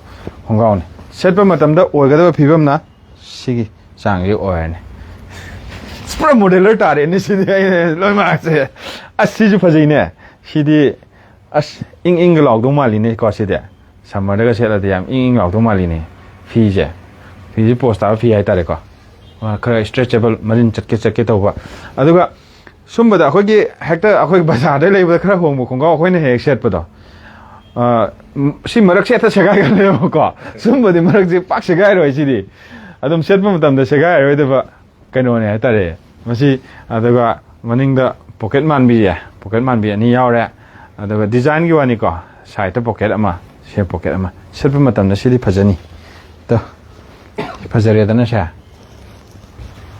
ꯈꯣꯡꯒ꯭ꯔꯥꯎꯅꯤ ꯁꯦꯠꯄ ꯃꯇꯝꯗ ꯑꯣꯏꯒꯗꯕ ꯐꯤꯕꯝꯅ ꯁꯤꯒꯤ ꯆꯥꯡꯁꯤ ꯑꯣꯏꯔꯅꯤ ꯄꯨꯔꯥ ꯃꯣꯗꯦꯂꯔ ꯇꯥꯔꯦꯅꯦ ꯁꯤꯗꯤ ꯑꯩꯅ ꯂꯣꯏꯅꯃꯛꯁꯦ ꯑꯁ ꯁꯤꯁꯨ ꯐꯖꯩꯅꯦ ꯁꯤꯗꯤ ꯑꯁ ꯏꯪꯒ ꯂꯥꯎꯗꯧ ꯃꯥꯜꯂꯤꯅꯦꯀꯣ ꯁꯤꯗꯤ ꯁꯝꯃꯔꯗꯒ ꯁꯦꯠꯂꯗꯤ ꯌꯥꯝ ꯏꯪ ꯂꯥꯎꯗꯧ ꯃꯥꯜꯂꯤꯅꯦ ꯐꯤꯁꯦ ꯄꯣꯁ ꯇꯥꯕ ꯐꯤ ꯍꯥꯏꯇꯥꯔꯦꯀꯣ ꯈꯔ ꯏꯁꯇ꯭ꯔꯦꯆꯦꯕꯜ ꯃꯔꯤꯟ ꯆꯠꯀꯦ ꯇꯧꯕ ꯑꯗꯨꯒ ꯁꯨꯝꯕꯗ ꯑꯩꯈꯣꯏꯒꯤ ꯍꯦꯛꯇ ꯑꯩꯈꯣꯏ ꯕꯖꯥꯔꯗ ꯂꯩꯕꯗ ꯈꯔ ꯍꯣꯡꯕ ꯈꯣꯡꯒ꯭ꯔꯥꯎ ꯑꯩꯈꯣꯏꯅ ꯍꯦꯛ ꯁꯦꯠꯄꯗꯣ ꯁꯤ ꯃꯔꯛꯁꯦ ꯍꯦꯛꯇ ꯁꯦꯒꯥꯏꯒꯜꯂꯦꯕꯀꯣ ꯁꯨꯝꯕꯗꯤ ꯃꯔꯛꯁꯦ ꯄꯥꯛ ꯁꯦꯒꯥꯏꯔꯣꯏ ꯁꯤꯗꯤ ꯑꯗꯨꯝ ꯁꯦꯠꯄ ꯃꯇꯝꯗ ꯁꯦꯒꯥꯏꯔꯣꯏꯗꯕ ꯀꯩꯅꯣꯅꯦ ꯍꯥꯏꯇꯥꯔꯦ ꯃꯁꯤ ꯑꯗꯨꯒ ꯃꯅꯤꯡꯗ ꯄꯣꯀꯦꯠ ꯃꯥꯟꯕꯤ ꯑꯅꯤ ꯌꯥꯎꯔꯦ ꯑꯗꯨꯒ ꯗꯤꯖꯥꯏꯟꯒꯤ ꯋꯥꯅꯤꯀꯣ ꯁꯥꯏꯠꯇ ꯄꯣꯀꯦꯠ ꯑꯃ ꯁꯤ ꯄꯣꯀꯦꯠ ꯑꯃ ꯁꯦꯠꯄ ꯃꯇꯝꯗ ꯁꯤꯗꯤ ꯐꯖꯅꯤ ꯐꯖꯔꯦꯗꯅ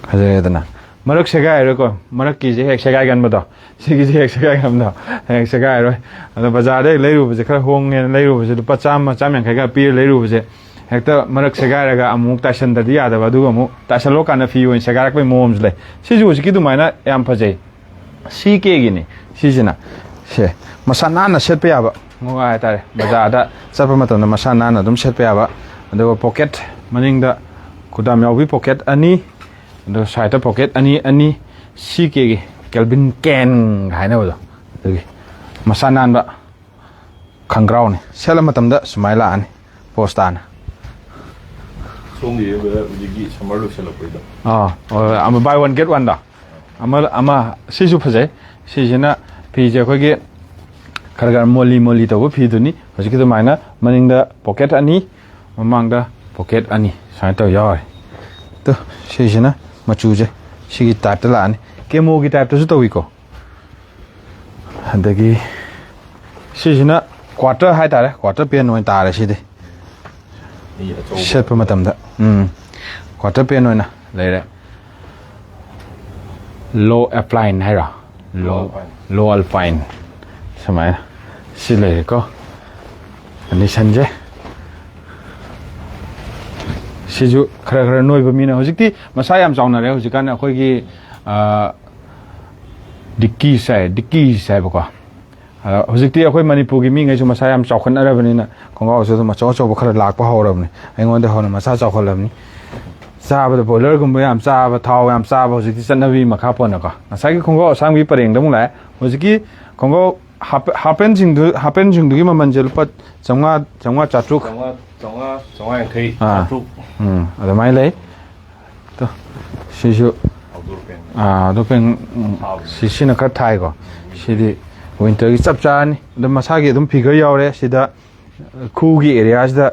ꯐꯖꯔꯦꯗꯅ ꯃꯔꯛ ꯁꯦꯒꯥꯏꯔꯣꯏꯀꯣ ꯃꯔꯛꯀꯤꯁꯦ ꯍꯦꯛ ꯁꯦꯒꯥꯏꯒꯟꯕꯗꯣ ꯁꯤꯒꯤꯁꯦ ꯍꯦꯛ ꯁꯦꯒꯥꯏꯒꯟꯕꯗꯣ ꯍꯦꯛ ꯁꯦꯒꯥꯏꯔꯣꯏ ꯑꯗꯣ ꯕꯖꯥꯔꯗ ꯂꯩꯔꯨꯕꯁꯦ ꯈꯔ ꯍꯣꯡꯉꯦꯅ ꯂꯩꯔꯨꯕꯁꯦ ꯂꯨꯄꯥ 100, 150ꯒ ꯄꯤꯔ ꯂꯩꯔꯨꯕꯁꯦ ꯍꯦꯛꯇ ꯃꯔꯛ ꯁꯦꯒꯥꯏꯔꯒ ꯑꯃꯨꯛ ꯇꯥꯏꯁꯟꯗ꯭ꯔꯗꯤ ꯌꯥꯗꯕ ꯑꯗꯨꯒ ꯑꯃꯨꯛ ꯇꯥꯏꯁꯜꯂꯀꯥꯟꯗ ꯐꯤ ꯑꯣꯏꯅ ꯁꯦꯒꯥꯏꯔꯛꯄꯩ ꯃꯑꯣꯡꯁꯨ ꯂꯩ ꯁꯤꯁꯨ ꯍꯧꯖꯤꯛꯀꯤ ꯑꯗꯨꯃꯥꯏꯅ ꯌꯥꯝ ꯐꯖꯩ CKꯒꯤꯅꯤ ꯁꯤꯁꯤꯅ ꯁꯦ ꯃꯁꯥ ꯅꯥꯟꯅ ꯁꯦꯠꯄ ꯌꯥꯕ ꯈꯣꯡꯒ꯭ꯔꯥꯎ ꯍꯥꯏꯇꯥꯔꯦ ꯕꯖꯥꯔꯗ ꯆꯠꯄ ꯃꯇꯝꯗ ꯃꯁꯥ ꯅꯥꯟꯅ ꯑꯗꯨꯝ ꯁꯦꯠꯄ ꯌꯥꯕ ꯑꯗꯨꯒ ꯄꯣꯀꯦꯠ ꯃꯅꯤꯡꯗ ꯈꯨꯗꯥꯝ ꯌꯥꯎꯕꯤ ꯄꯣꯀꯦꯠ ꯑꯅꯤ ꯑꯗꯨꯒ ꯁꯥꯏꯗꯇ ꯄꯣꯀꯦꯠ ꯑꯅꯤ CKꯒꯤ ꯀꯦꯜꯚꯤꯟ ꯀꯦꯟ ꯍꯥꯏꯅꯕꯗꯣ ꯑꯗꯨꯒꯤ ꯃꯁꯥ ナンバ ꯈꯪꯒ꯭ꯔꯥꯎꯅꯤ ꯁꯦꯠꯂ ꯃꯇꯝꯗ ꯁꯨꯃꯥꯏꯅ ꯂꯥꯛꯑꯅꯤ ꯄꯣꯁ ꯇꯥꯅ ꯁꯣꯝꯒꯤ ꯍꯧꯖꯤꯛꯀꯤ ꯁꯝꯃꯔ ꯂꯣꯏꯁꯤꯜꯂꯛꯄꯩꯗꯣ ꯑꯃ ꯕꯥꯏ ꯋꯥꯟ ꯒꯦꯠ ꯋꯥꯟꯗꯣ ꯑꯃ ꯁꯤꯁꯨ ꯐꯖꯩ ꯁꯤꯁꯤꯅ ꯐꯤꯁꯦ ꯑꯩꯈꯣꯏꯒꯤ ꯈꯔ ꯃꯣꯂꯤ ꯇꯧꯕ ꯐꯤꯗꯨꯅꯤ ꯍꯧꯖꯤꯛꯀꯤ ꯑꯗꯨꯃꯥꯏꯅ ꯃꯅꯤꯡꯗ ꯄꯣꯀꯦꯠ ꯑꯅꯤ ꯃꯃꯥꯡꯗ ꯄꯣꯀꯦꯠ ꯑꯅꯤ ꯁꯨꯃꯥꯏꯅ ꯇꯧ ꯌꯥꯎꯔꯦ ꯇꯣ ꯁꯤꯁꯤꯅ ꯃꯆꯨꯁꯦ ꯁꯤꯒꯤ ꯇꯥꯏꯞꯇ ꯂꯥꯛꯑꯅꯤ ꯀꯦꯃꯣꯒꯤ ꯇꯥꯏꯞꯇꯁꯨ ꯇꯧꯏꯀꯣ ꯑꯗꯒꯤ ꯁꯤꯁꯤꯅ ꯀ꯭ꯋꯥꯇꯔ ꯍꯥꯏꯇꯥꯔꯦ ꯀ꯭ꯋꯥꯇꯔ ꯄꯦꯟ ꯑꯣꯏꯅ ꯇꯥꯔꯦ ꯁꯤꯗꯤ ꯁꯦꯠꯄ ꯃꯇꯝꯗ ꯀ꯭ꯋꯥꯇꯔ ꯄꯦꯟ ꯑꯣꯏꯅ ꯂꯩꯔꯦ ꯂꯣ ꯑꯦꯄ꯭ꯂꯥꯏꯟ ꯍꯥꯏꯔꯣ ꯂꯣ ꯑꯜꯄꯥꯏꯟ ꯁꯨꯃꯥꯏꯅ ꯁꯤ ꯂꯩꯔꯦꯀꯣ ꯀꯟꯗꯤꯁꯟꯁꯦ ꯁꯤꯁꯨꯈꯔ ꯅꯣꯏꯕ ꯃꯤꯅ ꯍꯧꯖꯤꯛꯇꯤ ꯃꯁꯥ ꯌꯥꯝ ꯆꯥꯎꯅꯔꯦ ꯍꯧꯖꯤꯛꯀꯥꯟ ꯑꯩꯈꯣꯏꯒꯤ ꯗꯤꯛꯀꯤꯁ ꯍꯥꯏꯕꯀꯣ ꯍꯧꯖꯤꯛꯇꯤ ꯑꯩꯈꯣꯏ ꯃꯅꯤꯄꯨꯔꯒꯤ ꯃꯤꯉꯩꯁꯨ ꯃꯁꯥ ꯌꯥꯝ ꯆꯥꯎꯈꯠꯅꯔꯕꯅꯤꯅ ꯈꯣꯡꯒ꯭ꯔꯥꯎꯁꯨ ꯑꯗꯨꯝ ꯑꯆꯧꯕ ꯈꯔ ꯂꯥꯛꯄ ꯍꯧꯔꯕꯅꯤ ꯑꯩꯉꯣꯟꯗ ꯍꯧꯅ ꯃꯁꯥ ꯆꯥꯎꯈꯠꯂꯕꯅꯤ ꯆꯥꯕꯗ ꯕꯣꯏꯂꯔꯒꯨꯝꯕ ꯌꯥꯝ ꯆꯥꯕ ꯊꯥꯎ ꯌꯥꯝ ꯆꯥꯕ ꯍꯧꯖꯤꯛꯇꯤ ꯆꯠꯅꯕꯤ ꯃꯈꯥ ꯄꯣꯟꯅꯀꯣ ꯉꯁꯥꯏꯒꯤ ꯈꯣꯡꯒ꯭ꯔꯥꯎ ꯑꯁꯥꯡꯕꯤ ꯄꯔꯦꯡꯗ ꯑꯃꯨꯛ ꯂꯥꯛꯑꯦ ꯍꯧꯖꯤꯛꯀꯤ ꯈꯣꯡꯒ꯭ꯔꯥꯎ ꯍꯥꯄꯦꯟꯁꯤꯡꯗꯨꯒꯤ ꯃꯃꯜꯁꯦ ꯂꯨꯄꯥ 500 ꯆꯥꯇ꯭ꯔꯨꯛ 500 ꯆꯥꯇ꯭ꯔꯨꯛ ꯑꯗꯨꯃꯥꯏꯅ ꯂꯩ ꯁꯤꯁꯨ ꯑꯗꯨ ꯁꯤꯅ ꯈꯔ ꯊꯥꯏꯀꯣ ꯁꯤꯗꯤ ꯋꯤꯟꯇꯔꯒꯤ ꯆꯞ ꯆꯥꯔꯅꯤ ꯑꯗꯨꯝ ꯃꯁꯥꯒꯤ ꯑꯗꯨꯝ ꯐꯤꯒꯔ ꯌꯥꯎꯔꯦ ꯁꯤꯗ ꯈꯨꯒꯤ ꯑꯦꯔꯤꯌꯥꯁꯤꯗ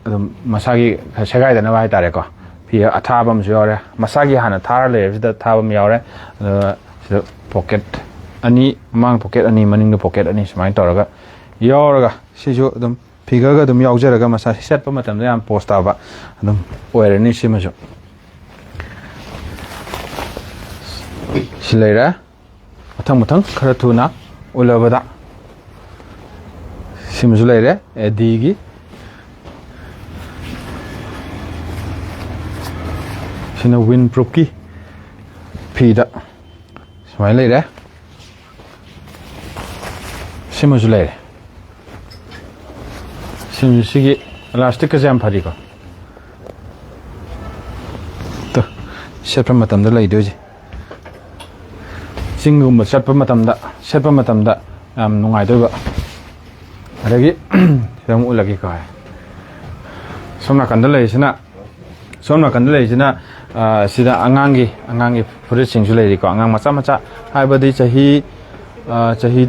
ꯑꯗꯨꯝ ꯃꯁꯥꯒꯤ ꯁꯦꯒꯥꯏꯗꯅꯕ ꯍꯥꯏꯇꯥꯔꯦꯀꯣ ꯐꯤ ꯑꯊꯥꯕ ꯑꯃꯁꯨ ꯌꯥꯎꯔꯦ ꯃꯁꯥꯒꯤ ꯍꯥꯟꯅ ꯊꯥꯔ ꯂꯩꯔꯕꯁꯤꯗ ꯊꯥꯕ ꯑꯃ ꯌꯥꯎꯔꯦ ꯑꯗꯨꯒ ꯁꯤꯗ ꯄꯣꯀꯦꯠ ꯑꯅꯤ ꯃꯃꯥꯡ ꯄꯣꯀꯦꯠ ꯑꯅꯤ ꯃꯅꯤꯡꯗ ꯄꯣꯀꯦꯠ ꯑꯅꯤ ꯁꯨꯃꯥꯏꯅ ꯇꯧꯔꯒ ꯌꯥꯎꯔꯒ ꯁꯤꯁꯨ ꯑꯗꯨꯝ ꯐꯤꯒꯔꯒ ꯑꯗꯨꯝ ꯌꯥꯎꯖꯔꯒ ꯃꯁꯥ ꯁꯦꯠꯄ ꯃꯇꯝꯗ ꯌꯥꯝ ꯄꯣꯁ ꯇꯥꯕ ꯑꯗꯨꯝ ꯑꯣꯏꯔꯅꯤ ꯁꯤꯃꯁꯨ ꯁꯤ ꯂꯩꯔꯦ ꯃꯊꯪ ꯈꯔ ꯊꯨꯅ ꯎꯂꯕꯗ ꯁꯤꯃꯁꯨ ꯂꯩꯔꯦ ꯑꯦꯗꯤꯒꯤ ꯁꯤꯅ ꯋꯤꯟ ꯄ꯭ꯔꯨꯐꯀꯤ ꯐꯤꯗ ꯁꯨꯃꯥꯏꯅ ꯂꯩꯔꯦ ꯁꯤꯃꯁꯨ ꯂꯩꯔꯦ ꯁꯤꯒꯤ ꯑꯦꯂꯥꯁꯇꯤꯛꯀꯁꯦ ꯌꯥꯝ ꯐꯔꯤꯀꯣ ꯁꯦꯠꯄ ꯃꯇꯝꯗ ꯂꯩꯗꯣꯏꯁꯦ ꯆꯤꯡꯒꯨꯝꯕ ꯆꯠꯄ ꯃꯇꯝꯗ ꯁꯦꯠꯄ ꯃꯇꯝꯗ ꯌꯥꯝ ꯅꯨꯡꯉꯥꯏꯗꯣꯏꯕ ꯑꯗꯒꯤ ꯁꯤꯗ ꯑꯃꯨꯛ ꯎꯠꯂꯒꯦꯀꯣ ꯁꯣꯝ ꯅꯥꯀꯟꯗ ꯂꯩꯔꯤꯁꯤꯅ ꯁꯤꯗ ꯑꯉꯥꯡꯒꯤ ꯐꯨꯔꯤꯠꯁꯤꯡꯁꯨ ꯂꯩꯔꯤꯀꯣ ꯑꯉꯥꯡ ꯃꯆꯥ ꯍꯥꯏꯕꯗꯤ ꯆꯍꯤ 3,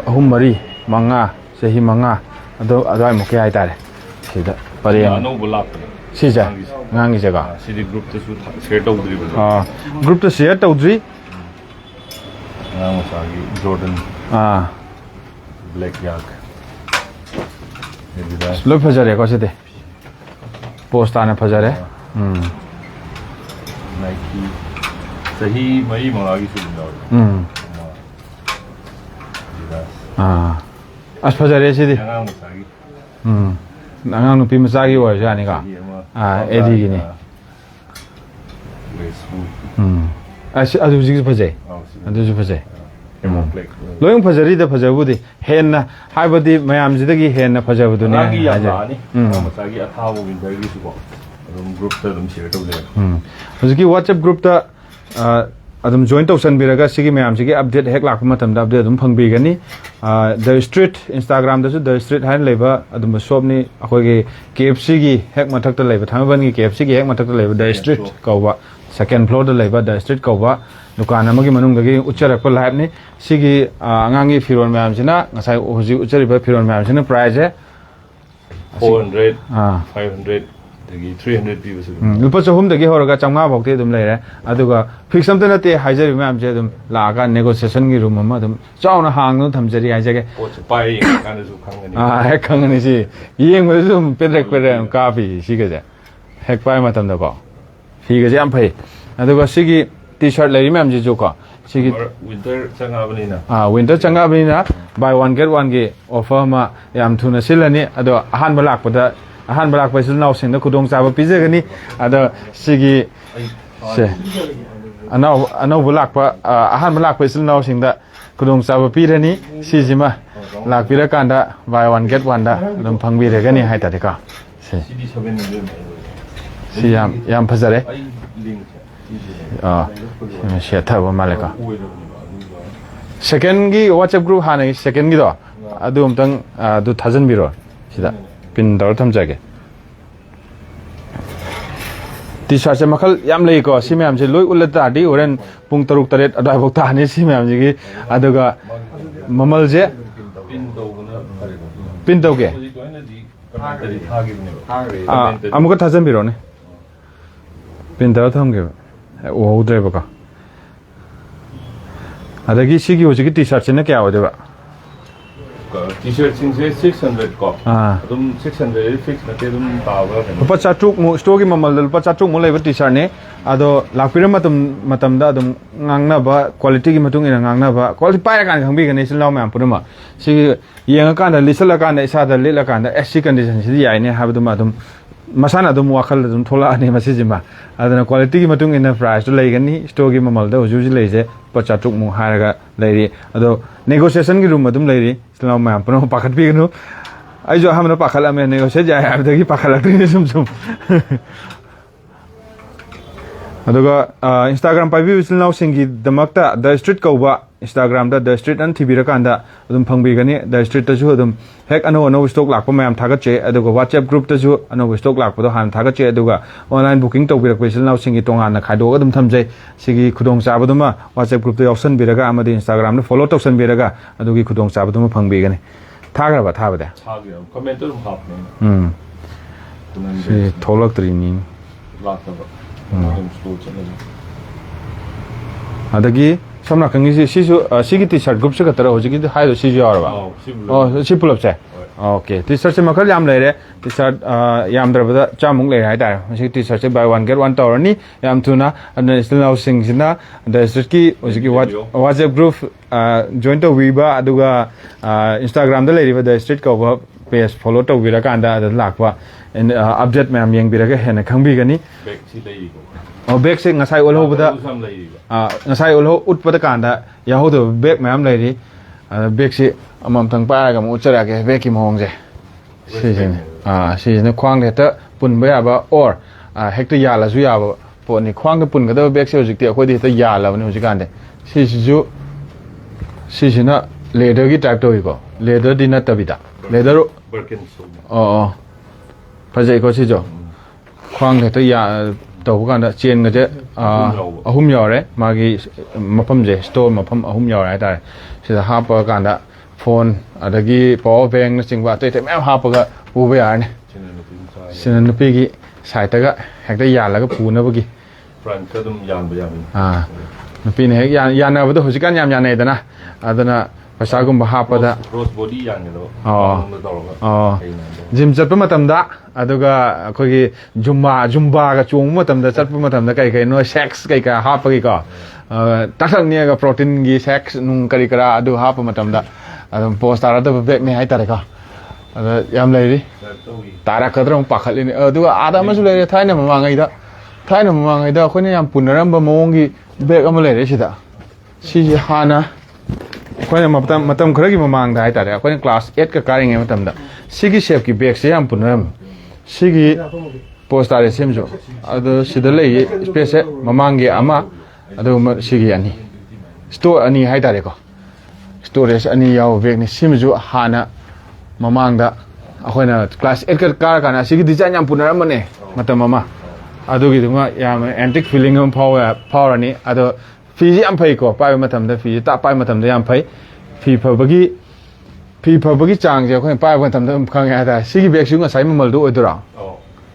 4, 5 ꯆꯍꯤ 5 ꯑꯗꯨꯋꯥꯏꯃꯨꯛꯀꯤ ꯍꯥꯏꯇꯥꯔꯦ ꯁꯤꯗ ꯄꯔꯦꯡ ꯑꯅꯧꯕ ꯂꯥꯛꯄꯅꯦ ꯁꯤꯁꯦ ꯑꯉꯥꯡꯒꯤꯁꯦꯀꯣ ꯁꯤꯗꯤ ꯒ꯭ꯔꯨꯞꯇꯁꯨ ꯁꯦꯌꯔ ꯇꯧꯗ꯭ꯔꯤꯕꯅꯦ ꯒ꯭ꯔꯨꯞꯇ ꯁꯦꯌꯔ ꯇꯧꯗ꯭ꯔꯤ ꯑꯉꯥꯡ ꯃꯆꯥꯒꯤ ꯖꯣꯔꯗꯟ ꯕ꯭ꯂꯦꯛ ꯌꯥꯛ ꯂꯣꯏ ꯐꯖꯔꯦꯀꯣ ꯁꯤꯗꯤ ꯄꯣꯁ ꯇꯥꯅ ꯐꯖꯔꯦ ꯅꯥꯏꯀꯤ ꯆꯍꯤ 3-4ꯒꯤꯁꯨ ꯑꯗꯨꯝ ꯌꯥꯎꯔꯦ ꯑꯁ ꯐꯖꯔꯦ ꯁꯤꯗꯤ ꯑꯉꯥꯡ ꯃꯆꯥꯒꯤ ꯑꯉꯥꯡ ꯅꯨꯄꯤ ꯃꯆꯥꯒꯤ ꯑꯣꯏꯔꯁꯨ ꯌꯥꯅꯤꯀꯣ ꯑꯦꯗꯤꯒꯤꯅꯤ ꯑꯗꯨ ꯍꯧꯖꯤꯛꯁꯨ ꯐꯖꯩ ꯑꯗꯨꯁꯨ ꯐꯖꯩ ꯂꯣꯏꯅ ꯐꯖꯔꯤꯗ ꯐꯖꯕꯨꯗꯤ ꯍꯦꯟꯅ ꯍꯥꯏꯕꯗꯤ ꯃꯌꯥꯝꯁꯤꯗꯒꯤ ꯍꯦꯟꯅ ꯐꯖꯕꯗꯨꯅꯦ ꯑꯉꯥꯡꯒꯤ ꯌꯥꯝ ꯂꯥꯛꯑꯅꯤ ꯑꯉꯥꯡ ꯃꯆꯥꯒꯤ ꯑꯊꯥꯕ ꯋꯤꯟꯇꯔꯒꯤꯁꯨꯀꯣ ꯑꯗꯨꯝ ꯒ꯭ꯔꯨꯞꯇ ꯑꯗꯨꯝ ꯁꯦꯌꯔ ꯇꯧꯖꯩ ꯍꯧꯖꯤꯛꯀꯤ ꯋꯥꯆꯦꯞ ꯒ꯭ꯔꯨꯞꯇ ꯑꯗꯨꯝ ꯖꯣꯏꯟ ꯇꯧꯁꯟꯕꯤꯔꯒ ꯁꯤꯒꯤ ꯃꯌꯥꯝꯁꯤꯒꯤ ꯑꯞꯗꯦꯠ ꯍꯦꯛ ꯂꯥꯛꯄ ꯃꯇꯝꯗ ꯑꯞꯗꯦꯠ ꯑꯗꯨꯝ ꯐꯪꯕꯤꯒꯅꯤ ꯗ ꯁ꯭ꯇ꯭ꯔꯤꯠ ꯏꯟꯁꯇꯥꯒ꯭ꯔꯥꯝꯗꯁꯨ ꯗ ꯁ꯭ꯇ꯭ꯔꯤꯠ ꯍꯥꯏꯅ ꯂꯩꯕ ꯑꯗꯨꯝꯕ ꯁꯣꯞꯅꯤ ꯑꯩꯈꯣꯏꯒꯤ KFCꯒꯤ ꯍꯦꯛ ꯃꯊꯛꯇ ꯂꯩꯕ ꯊꯥꯡꯃꯩꯕꯟꯒꯤ KFCꯒꯤ ꯍꯦꯛ ꯃꯊꯛꯇ ꯂꯩꯕ ꯗ ꯁ꯭ꯇ꯭ꯔꯤꯠ ꯀꯧꯕ ꯁꯦꯀꯦꯟ ꯐ꯭ꯂꯣꯔꯗ ꯂꯩꯕ ꯗ ꯁ꯭ꯇ꯭ꯔꯤꯠ ꯀꯧꯕ ꯗꯨꯀꯥꯟ ꯑꯃꯒꯤ ꯃꯅꯨꯡꯗꯒꯤ ꯎꯠꯆꯔꯛꯄ ꯂꯥꯏꯚꯅꯤ ꯁꯤꯒꯤ ꯑꯉꯥꯡꯒꯤ ꯐꯤꯔꯣꯜ ꯃꯌꯥꯝꯁꯤꯅ ꯉꯁꯥꯏ ꯍꯧꯖꯤꯛ ꯎꯠꯆꯔꯤꯕ ꯐꯤꯔꯣꯜ ꯃꯌꯥꯝꯁꯤꯅ ꯄ꯭ꯔꯥꯏꯁꯁꯦ 400 500 ꯑꯗꯒꯤ 300 ꯄꯤꯕꯁꯨ ꯂꯨꯄꯥ 300ꯗꯒꯤ ꯍꯧꯔꯒ 500 ꯐꯥꯎꯗꯤ ꯑꯗꯨꯝ ꯂꯩꯔꯦ ꯑꯗꯨꯒ ꯐꯤꯛꯁ ꯑꯝꯇ ꯅꯠꯇꯦ ꯍꯥꯏꯖꯔꯤꯕ ꯃꯌꯥꯝꯁꯦ ꯑꯗꯨꯝ ꯂꯥꯛꯑꯒ ꯅꯦꯒꯣꯁꯤꯌꯦꯁꯟꯒꯤ ꯔꯨꯝ ꯑꯃ ꯑꯗꯨꯝ ꯆꯥꯎꯅ ꯍꯥꯡꯗꯨꯅ ꯊꯝꯖꯔꯤ ꯍꯥꯏꯖꯒꯦ ꯄꯣꯠꯁꯨ ꯄꯥꯏ ꯌꯦꯡꯉꯀꯥꯟꯗꯁꯨ ꯈꯪꯒꯅꯤ ꯍꯦꯛ ꯈꯪꯒꯅꯤ ꯁꯤ ꯌꯦꯡꯕꯗꯁꯨ ꯑꯗꯨꯝ ꯄꯦꯗ꯭ꯔꯦꯛ ꯀꯥꯞꯄꯤ ꯁꯤꯒꯁꯦ ꯍꯦꯛ ꯄꯥꯏ ꯃꯇꯝꯗꯀꯣ ꯐꯤꯒꯁꯦ ꯌꯥꯝ ꯐꯩ ꯑꯗꯨꯒ ꯁꯤꯒꯤ ꯇꯤ ꯁꯥꯔꯠ ꯂꯩꯔꯤ ꯃꯌꯥꯝꯁꯤꯁꯨ ꯀꯣ ꯁꯤꯒꯤ ꯋꯤꯟꯇꯔ ꯆꯪꯉꯛꯑꯕꯅꯤ나 ꯋꯤꯟꯇꯔ ꯆꯪꯉꯛꯑꯕꯅꯤꯅ ꯕꯥꯏ 1 ꯒꯦꯠ 1ꯒꯤ ꯑꯣꯐꯔ ꯑꯃ ꯌꯥꯝ ꯊꯨꯅ ꯁꯤꯜꯂꯅꯤ ꯑꯗꯣ ꯑꯍꯥꯟꯕ ꯂꯥꯛꯄꯗ ꯑꯍꯥꯟꯕ ꯂꯥꯛꯄ ꯏꯆꯤꯜ ꯏꯅꯥꯎꯁꯤꯡꯗ ꯈꯨꯗꯣꯡꯆꯥꯕ ꯄꯤꯖꯒꯅꯤ ꯑꯗꯣ ꯁꯤꯒꯤ ꯁꯦ ꯑꯅꯧꯕ ꯂꯥꯛꯄ ꯑꯍꯥꯟꯕ ꯂꯥꯛꯄ ꯏꯆꯤꯜ ꯏꯅꯥꯎꯁꯤꯡꯗ ꯈꯨꯗꯣꯡꯆꯥꯕ ꯄꯤꯔꯅꯤ ꯁꯤꯁꯤꯃ ꯂꯥꯛꯄꯤꯔꯀꯥꯟꯗ ꯕꯥꯏ ꯋꯥꯟ ꯒꯦꯠ ꯋꯥꯟꯗ ꯑꯗꯨꯝ ꯐꯪꯕꯤꯔꯒꯅꯤ ꯍꯥꯏꯇꯥꯔꯦꯀꯣ ꯁꯤ ꯌꯥꯝ ꯐꯖꯔꯦ ꯁꯦꯠꯊꯕ ꯃꯥꯜꯂꯦꯀꯣ ꯁꯦꯀꯦꯟꯒꯤ ꯋꯥꯆꯦꯞ ꯒ꯭ꯔꯨꯞ ꯍꯥꯟꯅꯒꯤ ꯁꯦꯀꯦꯟꯒꯤꯗꯣ ꯑꯗꯨ ꯑꯝꯇꯪ ꯑꯗꯨ ꯊꯥꯖꯤꯟꯕꯤꯔꯣ ꯁꯤꯗ ꯄꯤꯟ ꯇꯧꯔ ꯊꯝꯖꯒꯦ ꯇꯤ ꯁꯥꯔꯠꯁꯦ ꯃꯈꯜ ꯌꯥꯝ ꯂꯩꯀꯣ ꯁꯤ ꯃꯌꯥꯝꯁꯦ ꯂꯣꯏ ꯎꯠꯂ ꯇꯥꯔꯗꯤ ꯍꯣꯔꯦꯟ ꯄꯨꯡ 6-7 ꯑꯗꯨꯋꯥꯏꯐꯥꯎ ꯇꯥꯅꯤ ꯁꯤ ꯃꯌꯥꯝꯁꯤꯒꯤ ꯑꯗꯨꯒ ꯃꯃꯜꯁꯦ ꯄꯤꯟ ꯇꯧꯒꯦ ꯑꯃꯨꯛꯀ ꯊꯥꯖꯤꯟꯕꯤꯔꯣꯅꯦ ꯄꯤꯟ ꯇꯧꯔ ꯊꯝꯒꯦꯕ ꯎꯍꯧꯗ꯭ꯔꯦꯕꯀꯣ ꯑꯗꯒꯤ ꯁꯤꯒꯤ ꯍꯧꯖꯤꯛꯀꯤ ꯇꯤ ꯁꯥꯔꯠꯁꯤꯅ ꯀꯌꯥ ꯑꯣꯏꯗꯣꯏꯕ ꯇꯤ-ꯁꯔꯠꯁꯤꯡꯁꯦ 600 ꯀꯣ ꯑꯗꯨꯝ 600 ꯐꯤꯛꯁ ꯅꯠꯇꯦ ꯑꯗꯨꯝ ꯇꯥꯕ ꯂꯨꯄꯥ 400 ꯁ꯭ꯇꯣꯔꯒꯤ ꯃꯃꯜꯗ ꯂꯨꯄꯥ 400 ꯂꯩꯕ ꯇꯤ ꯁꯥꯔꯠꯅꯦ ꯑꯗꯣ ꯂꯥꯛꯄꯤꯔ ꯃꯇꯝꯗ ꯑꯗꯨꯝ ꯉꯥꯡꯅꯕ क्वालिटीꯒꯤ ꯃꯇꯨꯡ ꯏꯟꯅ ꯉꯥꯡꯅꯕ क्वालिटी ꯄꯥꯏꯔꯀꯥꯟꯗ ꯈꯪꯕꯤꯒꯅꯤ ꯏꯆꯤꯜ ꯏꯅꯥꯎ ꯃꯌꯥꯝ ꯄꯨꯝꯅꯃꯛ ꯁꯤꯒꯤ ꯌꯦꯡꯉꯀꯥꯟꯗ ꯂꯤꯠꯁꯜꯂꯀꯥꯟꯗ ꯏꯁꯥꯗ ꯂꯤꯠꯂꯀꯥꯟꯗ ꯁꯤ ꯀꯟꯗꯤꯁꯟꯁꯤꯗꯤ ꯌꯥꯏꯅꯦ ꯍꯥꯏꯕꯗꯨꯃ ꯑꯗꯨꯝ ꯃꯁꯥꯅ ꯑꯗꯨꯝ ꯋꯥꯈꯜ ꯑꯗꯨꯝ ꯊꯣꯛꯂꯛꯑꯅꯤ ꯃꯁꯤꯁꯤꯃ ꯑꯗꯨꯅ क्वालिटीꯒꯤ ꯃꯇꯨꯡ ꯏꯟꯅ ꯄ꯭ꯔꯥꯏꯁꯇꯨ ꯂꯩꯒꯅꯤ ꯁ꯭ꯇꯣꯔꯒꯤ ꯃꯃꯜꯗ ꯍꯧꯖꯤꯛ ꯂꯩꯔꯤꯁꯦ ꯂꯨꯄꯥ 400 ꯍꯥꯏꯔꯒ ꯂꯩꯔꯤ ꯑꯗꯣ ꯅꯦꯒꯣꯁꯤꯌꯦꯁꯟꯒꯤ ꯔꯨꯝ ꯑꯗꯨꯝ ꯂꯩꯔꯤ ꯏꯆꯤꯜ ꯏꯅꯥꯎ ꯃꯌꯥꯝ ꯄꯨꯝꯅꯃꯛ ꯄꯥꯈꯠꯄꯤꯒꯅꯨ ꯑꯩꯁꯨ ꯑꯍꯥꯟꯕꯗ ꯄꯥꯈꯠꯂꯝꯃꯦ ꯅꯦꯒꯣꯁꯤꯌꯦꯠ ꯌꯥꯏ ꯍꯥꯏꯕꯗꯒꯤ ꯄꯥꯈꯠꯂꯛꯇꯣꯏꯅꯤ ꯁꯨꯝ ꯑꯗꯨꯒ ꯏꯟꯁꯇꯥꯒ꯭ꯔꯥꯝ ꯄꯥꯏꯕꯤꯕ ꯏꯆꯤꯜ ꯏꯅꯥꯎꯁꯤꯡꯒꯤꯗꯃꯛꯇ ꯗ ꯁ꯭ꯇ꯭ꯔꯤꯠ ꯀꯧꯕ ꯏꯟꯁꯇꯥꯒ꯭ꯔꯥꯝꯗ ꯗ ꯁ꯭ꯇ꯭ꯔꯤꯠ ꯑꯅ ꯊꯤꯕꯤꯔꯀꯥꯟꯗ ꯑꯗꯨꯝ ꯐꯪꯕꯤꯒꯅꯤ ꯗ ꯁ꯭ꯇ꯭ꯔꯤꯠꯇꯁꯨ ꯑꯗꯨꯝ ꯍꯦꯛ ꯑꯅꯧ ꯁ꯭ꯇꯣꯛ ꯂꯥꯛꯄ ꯃꯌꯥꯝ ꯊꯥꯒꯠꯆꯩ ꯑꯗꯨꯒ ꯋꯥꯆꯦꯞ ꯒ꯭ꯔꯨꯞꯇꯁꯨ ꯑꯅꯧꯕ ꯁ꯭ꯇꯣꯛ ꯂꯥꯛꯄꯗꯣ ꯍꯥꯟꯅ ꯊꯥꯒꯠꯆꯩ ꯑꯗꯨꯒ ꯑꯣꯟꯂꯥꯏꯟ ꯕꯨꯀꯤꯡ ꯇꯧꯕꯤꯔꯛꯄ ꯏꯆꯤꯜ ꯏꯅꯥꯎꯁꯤꯡꯒꯤ ꯇꯣꯉꯥꯟꯅ ꯈꯥꯏꯗꯣꯛꯑꯒ ꯑꯗꯨꯝ ꯊꯝꯖꯩ ꯁꯤꯒꯤ ꯈꯨꯗꯣꯡꯆꯥꯕꯗꯨꯃ ꯋꯥꯆꯦꯞ ꯒ꯭ꯔꯨꯞꯇ ꯌꯥꯎꯁꯟꯕꯤꯔꯒ ꯑꯃꯗꯤ ꯏꯟꯁꯇꯥꯒ꯭ꯔꯥꯝꯗ ꯐꯣꯂꯣ ꯇꯧꯁꯟꯕꯤꯔꯒ ꯑꯗꯨꯒꯤ ꯈꯨꯗꯣꯡꯆꯥꯕꯗꯨꯃ ꯐꯪꯕꯤꯒꯅꯤ ꯊꯥꯈ꯭ꯔꯕ ꯊꯥꯕꯗꯤ ꯀꯃꯦꯟꯇ ꯑꯗꯨꯝ ꯍꯥꯞꯄꯅꯦ ꯁꯤ ꯊꯣꯛꯂꯛꯇ꯭ꯔꯤꯅꯤ ꯂꯥꯛꯇꯕ ꯑꯗꯨꯝ ꯁ꯭ꯇꯣꯔ ꯆꯠꯂꯒ ꯑꯗꯒꯤ ꯁꯣꯝ ꯅꯥꯀꯟꯒꯤꯁꯤ ꯁꯤꯁꯨ ꯁꯤꯒꯤ ꯇꯤ ꯁꯥꯔꯠ ꯒ꯭ꯔꯨꯞꯁꯦ ꯈꯛꯇꯔ ꯍꯧꯖꯤꯛꯀꯤ ꯍꯥꯏꯗꯣ ꯁꯤꯁꯨ ꯌꯥꯎꯔꯕ ꯁꯤ ꯄꯨꯂꯞꯁꯦ ꯑꯣꯀꯦ ꯇꯤ ꯁꯥꯔꯠꯁꯦ ꯃꯈꯜ ꯌꯥꯝ ꯂꯩꯔꯦ ꯇꯤ ꯁꯥꯔꯠ ꯌꯥꯝꯗ꯭ꯔꯕꯗ 100ꯃꯨꯛ ꯂꯩꯔꯦ ꯍꯥꯏꯇꯥꯔꯦ ꯃꯁꯤꯒꯤ ꯇꯤ ꯁꯥꯔꯠꯁꯦ ꯕꯥꯏ ꯋꯥꯟ ꯒꯦꯠ ꯋꯥꯟ ꯇꯧꯔꯅꯤ ꯌꯥꯝ ꯊꯨꯅ ꯑꯗꯨꯅ ꯏꯆꯤꯜ ꯏꯅꯥꯎꯁꯤꯡꯁꯤꯅ ꯗ ꯁ꯭ꯇ꯭ꯔꯤꯠꯀꯤ ꯍꯧꯖꯤꯛꯀꯤ ꯋꯥꯆꯦꯞ ꯒ꯭ꯔꯨꯞ ꯖꯣꯏꯟ ꯇꯧꯕꯤꯕ ꯑꯗꯨꯒ ꯏꯟꯁꯇꯥꯒ꯭ꯔꯥꯝꯗ ꯂꯩꯔꯤꯕ ꯗ ꯁ꯭ꯇ꯭ꯔꯤꯠ ꯀꯧꯕ ꯄꯦꯖ ꯐꯣꯂꯣ ꯇꯧꯕꯤꯔꯀꯥꯟꯗ ꯑꯗꯨꯗ ꯂꯥꯛꯄ ꯑꯞꯗꯦꯠ ꯃꯌꯥꯝ ꯌꯦꯡꯕꯤꯔꯒ ꯍꯦꯟꯅ ꯈꯪꯕꯤꯒꯅꯤ ꯕꯦꯒꯁꯦ ꯉꯁꯥꯏ ꯎꯠꯍꯧꯕꯗ ꯉꯁꯥꯏ ꯎꯠꯄꯗ ꯀꯥꯟꯗ ꯌꯥꯎꯍꯧꯗꯕ ꯕꯦग ꯃꯌꯥꯝ ꯂꯩꯔꯤ ꯕꯦꯒꯁꯤ ꯑꯃꯃꯝꯇꯪ ꯄꯥꯏꯔꯒ ꯑꯃꯨꯛ ꯎꯠꯆꯔꯛꯑꯒꯦ ꯕꯦꯒꯀꯤ ꯃꯑꯣꯡꯁꯦ ꯁꯤꯁꯤꯅꯦ ꯁꯤꯁꯤꯅ ꯈ꯭ꯋꯥꯡꯗ ꯍꯦꯛꯇ ꯄꯨꯟꯕ ꯌꯥꯕ ꯑꯣꯔ ꯍꯦꯛꯇ ꯌꯥꯜꯂꯁꯨ ꯌꯥꯕ ꯄꯣꯠꯅꯤ ꯈ꯭ꯋꯥꯡꯗ ꯄꯨꯟꯒꯗꯕ ꯕꯦꯒꯁꯦ ꯍꯧꯖꯤꯛꯇꯤ ꯑꯩꯈꯣꯏꯗꯤ ꯍꯦꯛꯇ ꯌꯥꯜꯂꯕꯅꯤ ꯍꯧꯖꯤꯛꯀꯥꯟꯗꯤ ꯁꯤꯁꯤꯅ ꯂꯦꯗꯔꯒꯤ ꯇꯥꯏꯞ ꯇꯧꯏꯀꯣ ꯂꯦꯗꯔꯗꯤ ꯅꯠꯇꯕꯤꯗ ꯂꯦꯗꯔ ꯐꯖꯩꯀꯣ ꯁꯤꯁꯨ ꯈ꯭ꯋꯥꯡꯗ ꯍꯦꯛꯇ ꯇꯧꯕ ꯀꯥꯟꯗ ꯆꯦꯟꯒꯁꯦ 3 ꯌꯥꯎꯔꯦ ꯃꯥꯒꯤ ꯃꯐꯝꯁꯦ ꯁ꯭ꯇꯣꯔ ꯃꯐꯝ 3 ꯌꯥꯎꯔꯦ ꯍꯥꯏꯇꯥꯔꯦ ꯁꯤꯗ ꯍꯥꯞꯄ ꯀꯥꯟꯗ ꯐꯣꯟ ꯑꯗꯒꯤ ꯄꯋꯥꯔ ꯕꯦꯡꯛꯅꯆꯤꯡꯕ ꯑꯇꯩ ꯃꯌꯥꯝ ꯍꯥꯞꯄꯒ ꯄꯨꯕ ꯌꯥꯔꯅꯤ ꯁꯤꯅ ꯅꯨꯄꯤꯒꯤ ꯁꯥꯏꯠꯇꯒ ꯍꯦꯛꯇ ꯌꯥꯜꯂꯒ ꯄꯨꯅꯕꯒꯤ ꯐ꯭ꯔꯟꯠꯇ ꯑꯗꯨꯝ ꯌꯥꯟꯕ ꯌꯥꯕꯅꯤ ꯅꯨꯄꯤꯅ ꯍꯦꯛ ꯌꯥꯟꯅꯕꯗꯣ ꯍꯧꯖꯤꯛꯀꯥꯟ ꯌꯥꯝ ꯌꯥꯟꯅꯩꯗꯅ ꯑꯗꯨꯅ ꯄꯩꯁꯥꯒꯨꯝꯕ ꯍꯥꯞꯄꯗ ꯀ꯭ꯔꯣꯁ ꯕꯣꯗꯤ ꯌꯥꯟꯒꯗꯕ ꯇꯧꯔꯒ ꯖꯤꯝ ꯆꯠꯄ ꯃꯇꯝꯗ ꯑꯗꯨꯒ ꯑꯩꯈꯣꯏꯒꯤ ꯖꯨꯝꯕꯥꯒ ꯆꯣꯡꯕ ꯃꯇꯝꯗ ꯆꯠꯄ ꯃꯇꯝꯗ ꯀꯩꯅꯣ ꯁꯦꯛꯁ ꯀꯩꯀꯥ ꯍꯥꯞꯄꯒꯤꯀꯣ ꯇꯥꯛꯊꯛꯅꯦꯒ ꯄ꯭ꯔꯣꯇꯤꯟꯒꯤ ꯁꯦꯛꯁ ꯅꯨꯡ ꯀꯔꯤ ꯀꯔꯥ ꯑꯗꯨ ꯍꯥꯞꯄ ꯃꯇꯝꯗ ꯑꯗꯨꯝ ꯄꯣꯁ ꯇꯥꯔꯛꯇꯕ ꯕꯦꯒꯅꯤ ꯍꯥꯏꯇꯥꯔꯦꯀꯣ ꯑꯗ ꯌꯥꯝ ꯂꯩꯔꯤ ꯇꯥꯔꯛꯀꯗ꯭ꯔꯥ ꯑꯃꯨꯛ ꯄꯥꯈꯠꯂꯤꯅꯤ ꯑꯗꯨꯒ ꯑꯥꯗ ꯑꯃꯁꯨ ꯂꯩꯔꯦ ꯊꯥꯏꯅ ꯃꯃꯥꯡꯉꯩꯗ ꯑꯩꯈꯣꯏꯅ ꯌꯥꯝ ꯄꯨꯅꯔꯝꯕ ꯃꯑꯣꯡꯒꯤ ꯕꯦग ꯑꯃ ꯂꯩꯔꯦ ꯁꯤꯗ ꯁꯤꯁꯦ ꯍꯥꯟꯅ ꯑꯩꯈꯣꯏꯅ मतम खरगी ममांगदा हाइतारे अखोइन क्लास 8 का कारिंगे मतमदा सिगी शेप की बैग से हम पुनरम सिगी पोस्ट आरे सेमजो अदो सिदा लई स्पेस है ममांगे अमा अदो सिगी अनि स्टोर अनि हाइतारे को स्टोरेज अनि याव बैग नि सिमजो हाना ममांगदा अखोइना क्लास 8 का कार काना सिगी डिजाइन हम पुनरम ने मतम अमा अदोगी दुमा याम एंटिक फीलिंग हम फावरनी अदो फीजी हम फै को पाइ मतमदा फीजी ता पाइ मतमदा हम फै फी फबगी चांग जे अखोइ पाइ मतमदा खंगे हादा सिगी बैग सिंग साइ ममल दो ओदरा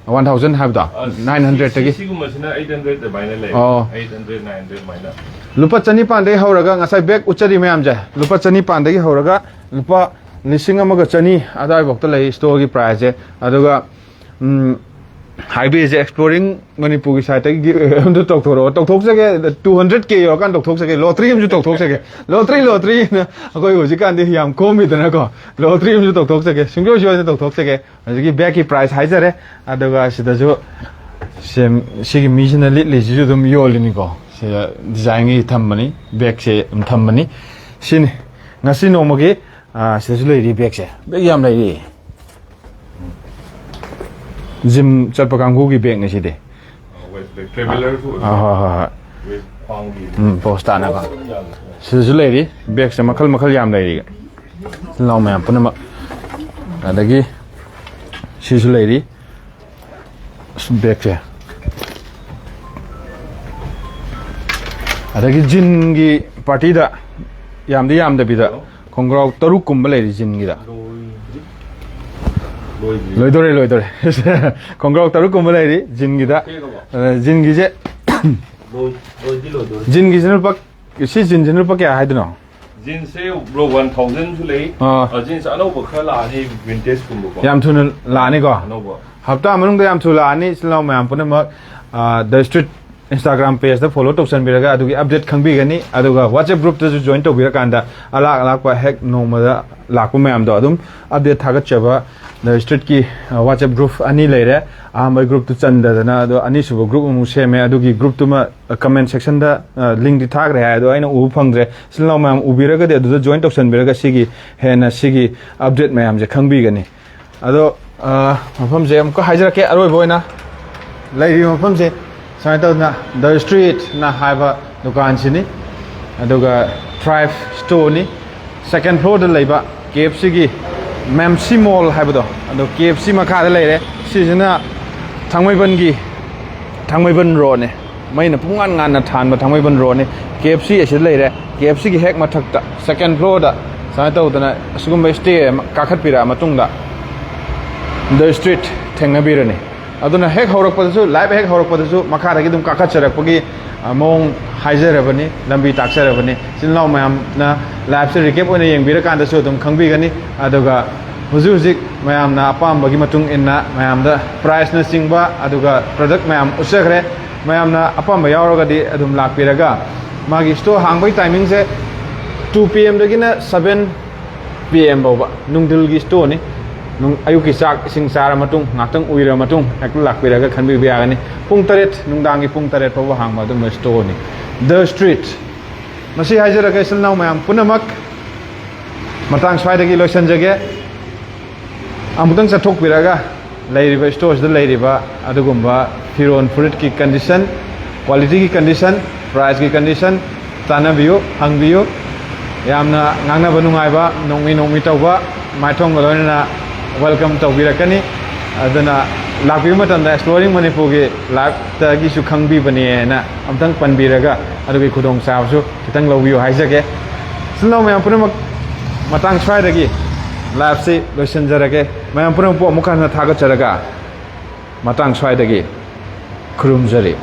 1000 हाबदा 900 तगी सिगुमसिना 800 द बाइना ले 800 900 माइना लुपा चनी पांदे हौरगा ngасai बैग उचरी मैम जे लुपा चनी पांदे हौरगा लुपा 1,000 चनी अदाइ बक्ता लई स्टोर की प्राइस जे अदुगा हाईवे एक्सप्लोरिंग मनपुर की साइड तौथोर सके 200K योरकान तौथोर सके लॉटरी हम तौथोर सके लॉटरी अखोई हजिकान याम कोमीदनको लॉटरी हम तौथोर सके सुंगो सुंग तौथोर सके हजिकी बैग की प्राइस हाइजरे अदुगा सिदाजु सेम सिगी मिजना लिटलिसु दुम योलिनिको से डिजाइन की थम्बनी बैग से थम्बनी सिनि ngasi nomagi sidasu leiri bag से बैग याम लेरी जिम चलप कांगू की बैग नसीदे ट्रेवलर पोस्टा ना सिदासु लेरी बैग से मखल मखल याम लेरी लाउ मैम पुनमक अदगी सिसु लेरी बैग से अदगी जिन की पार्टी दा यामदी यामदबिदा खोंग्राव तरुक कुंब लेरी जिन की दा लोइदोरे खोंग्राव तरुक कुंब लेरी जिन की दा जिन की जे जिन की जनल पक इसी जिन जनल पक क्या है दोनों जिन से ब्रो 1000 जुलाई जिन से अनो बखर लाने विंटेज कुंभ को याम थुन लाने को हफ्ता मनुंग याम थुन लाने इसलिए मैं हम पुनः द स्ट्रीट Instagram page दा follow तोक्सन बिरगा अदुगी अपडेट खंगबिगनी अदुगा WhatsApp group तजु join तोबिरकांदा अलाक अलाक पा हेक नोमदा लाकु मैम दो अदुम अपडेट थागतचबा द स्ट्रीट की WhatsApp group अनि लेरे आम group तु चंददना अदु अनि सुबो group मु सेमे अदुगी group तुमा comment section दा link दि थागरे है अदु आइना उ फंगद्रे सिलनाव मैम उबिरगा दे अदु join तोक्सन बिरगा सिगी हेना सिगी अपडेट मैम जे खंगबिगनी अदो मफम जे हमको हाइजरके अरोय बोयना लैरि मफम जे द स्ट्रीट ना हाइबा दुकान सिनी अदुगा थ्राइव स्टोर नि सेकंड फ्लोर दा लेबा KFC की मेमसी मॉल हाइबदो अदो KFC मखा दा लेरे सिजना थांगमैबन रोड ने मैना पुंगान गान थानबा थांगमैबन रोड ने KFC एसे लेरे KFC की हेक मथकता सेकंड फ्लोर दा साइ तौदना असुगुम स्टे काखत पिरा मतुंगा द स्ट्रीट थेंगबिरने अदुना हेक हौरकपदसु लाइव हेक हौरकपदसु मखादगी दुम काखचरकपगी मोंग हाइजरबनी लंबी ताक्सरबनी सिलनाव मयामना लाइव से रिकेप ओने येंबिरकांदसु दुम खंगबिगनी अदुगा हुजुजिक मयामना अपामबगी मतुंग इन्ना मयामदा प्राइस न सिंगबा अदुगा प्रोडक्ट मयाम उसखरे मयामना अपामबा यावरगदी अदुम लाकपिरगा मागी स्टोर हांगबई टाइमिंग से 2 PM दगिना 7 PM बावबा नुंगदिलगी स्टोर नि अयुकी चाक इसिंग चार मतुंग ngaktung uira matung ek lakpiraga khanbi biagani pung 8 nungdangi pung 8 pawa hangma dum store ni the street masi haijara ka silnaw mayam punamak matang swaidagi lotion jage amutang sathok piraga lairiba stores da lairiba adugumba firon fruit ki condition quality ki condition price ki condition tanabiyo hangbiyo yamna ngangna banungaiba nongmi tawba maithong galona welcome to birakani adana lakbi matanda exploring manipur gi lak ta gi su khangbi bani na amtang panbiraga adugi khudong saabsu kitang lawbiyo haijage silnaw mayam punamak matang swaidagi live se lotion jarage mayam punam po mukhan na thaga charaga matang swaidagi khurumjari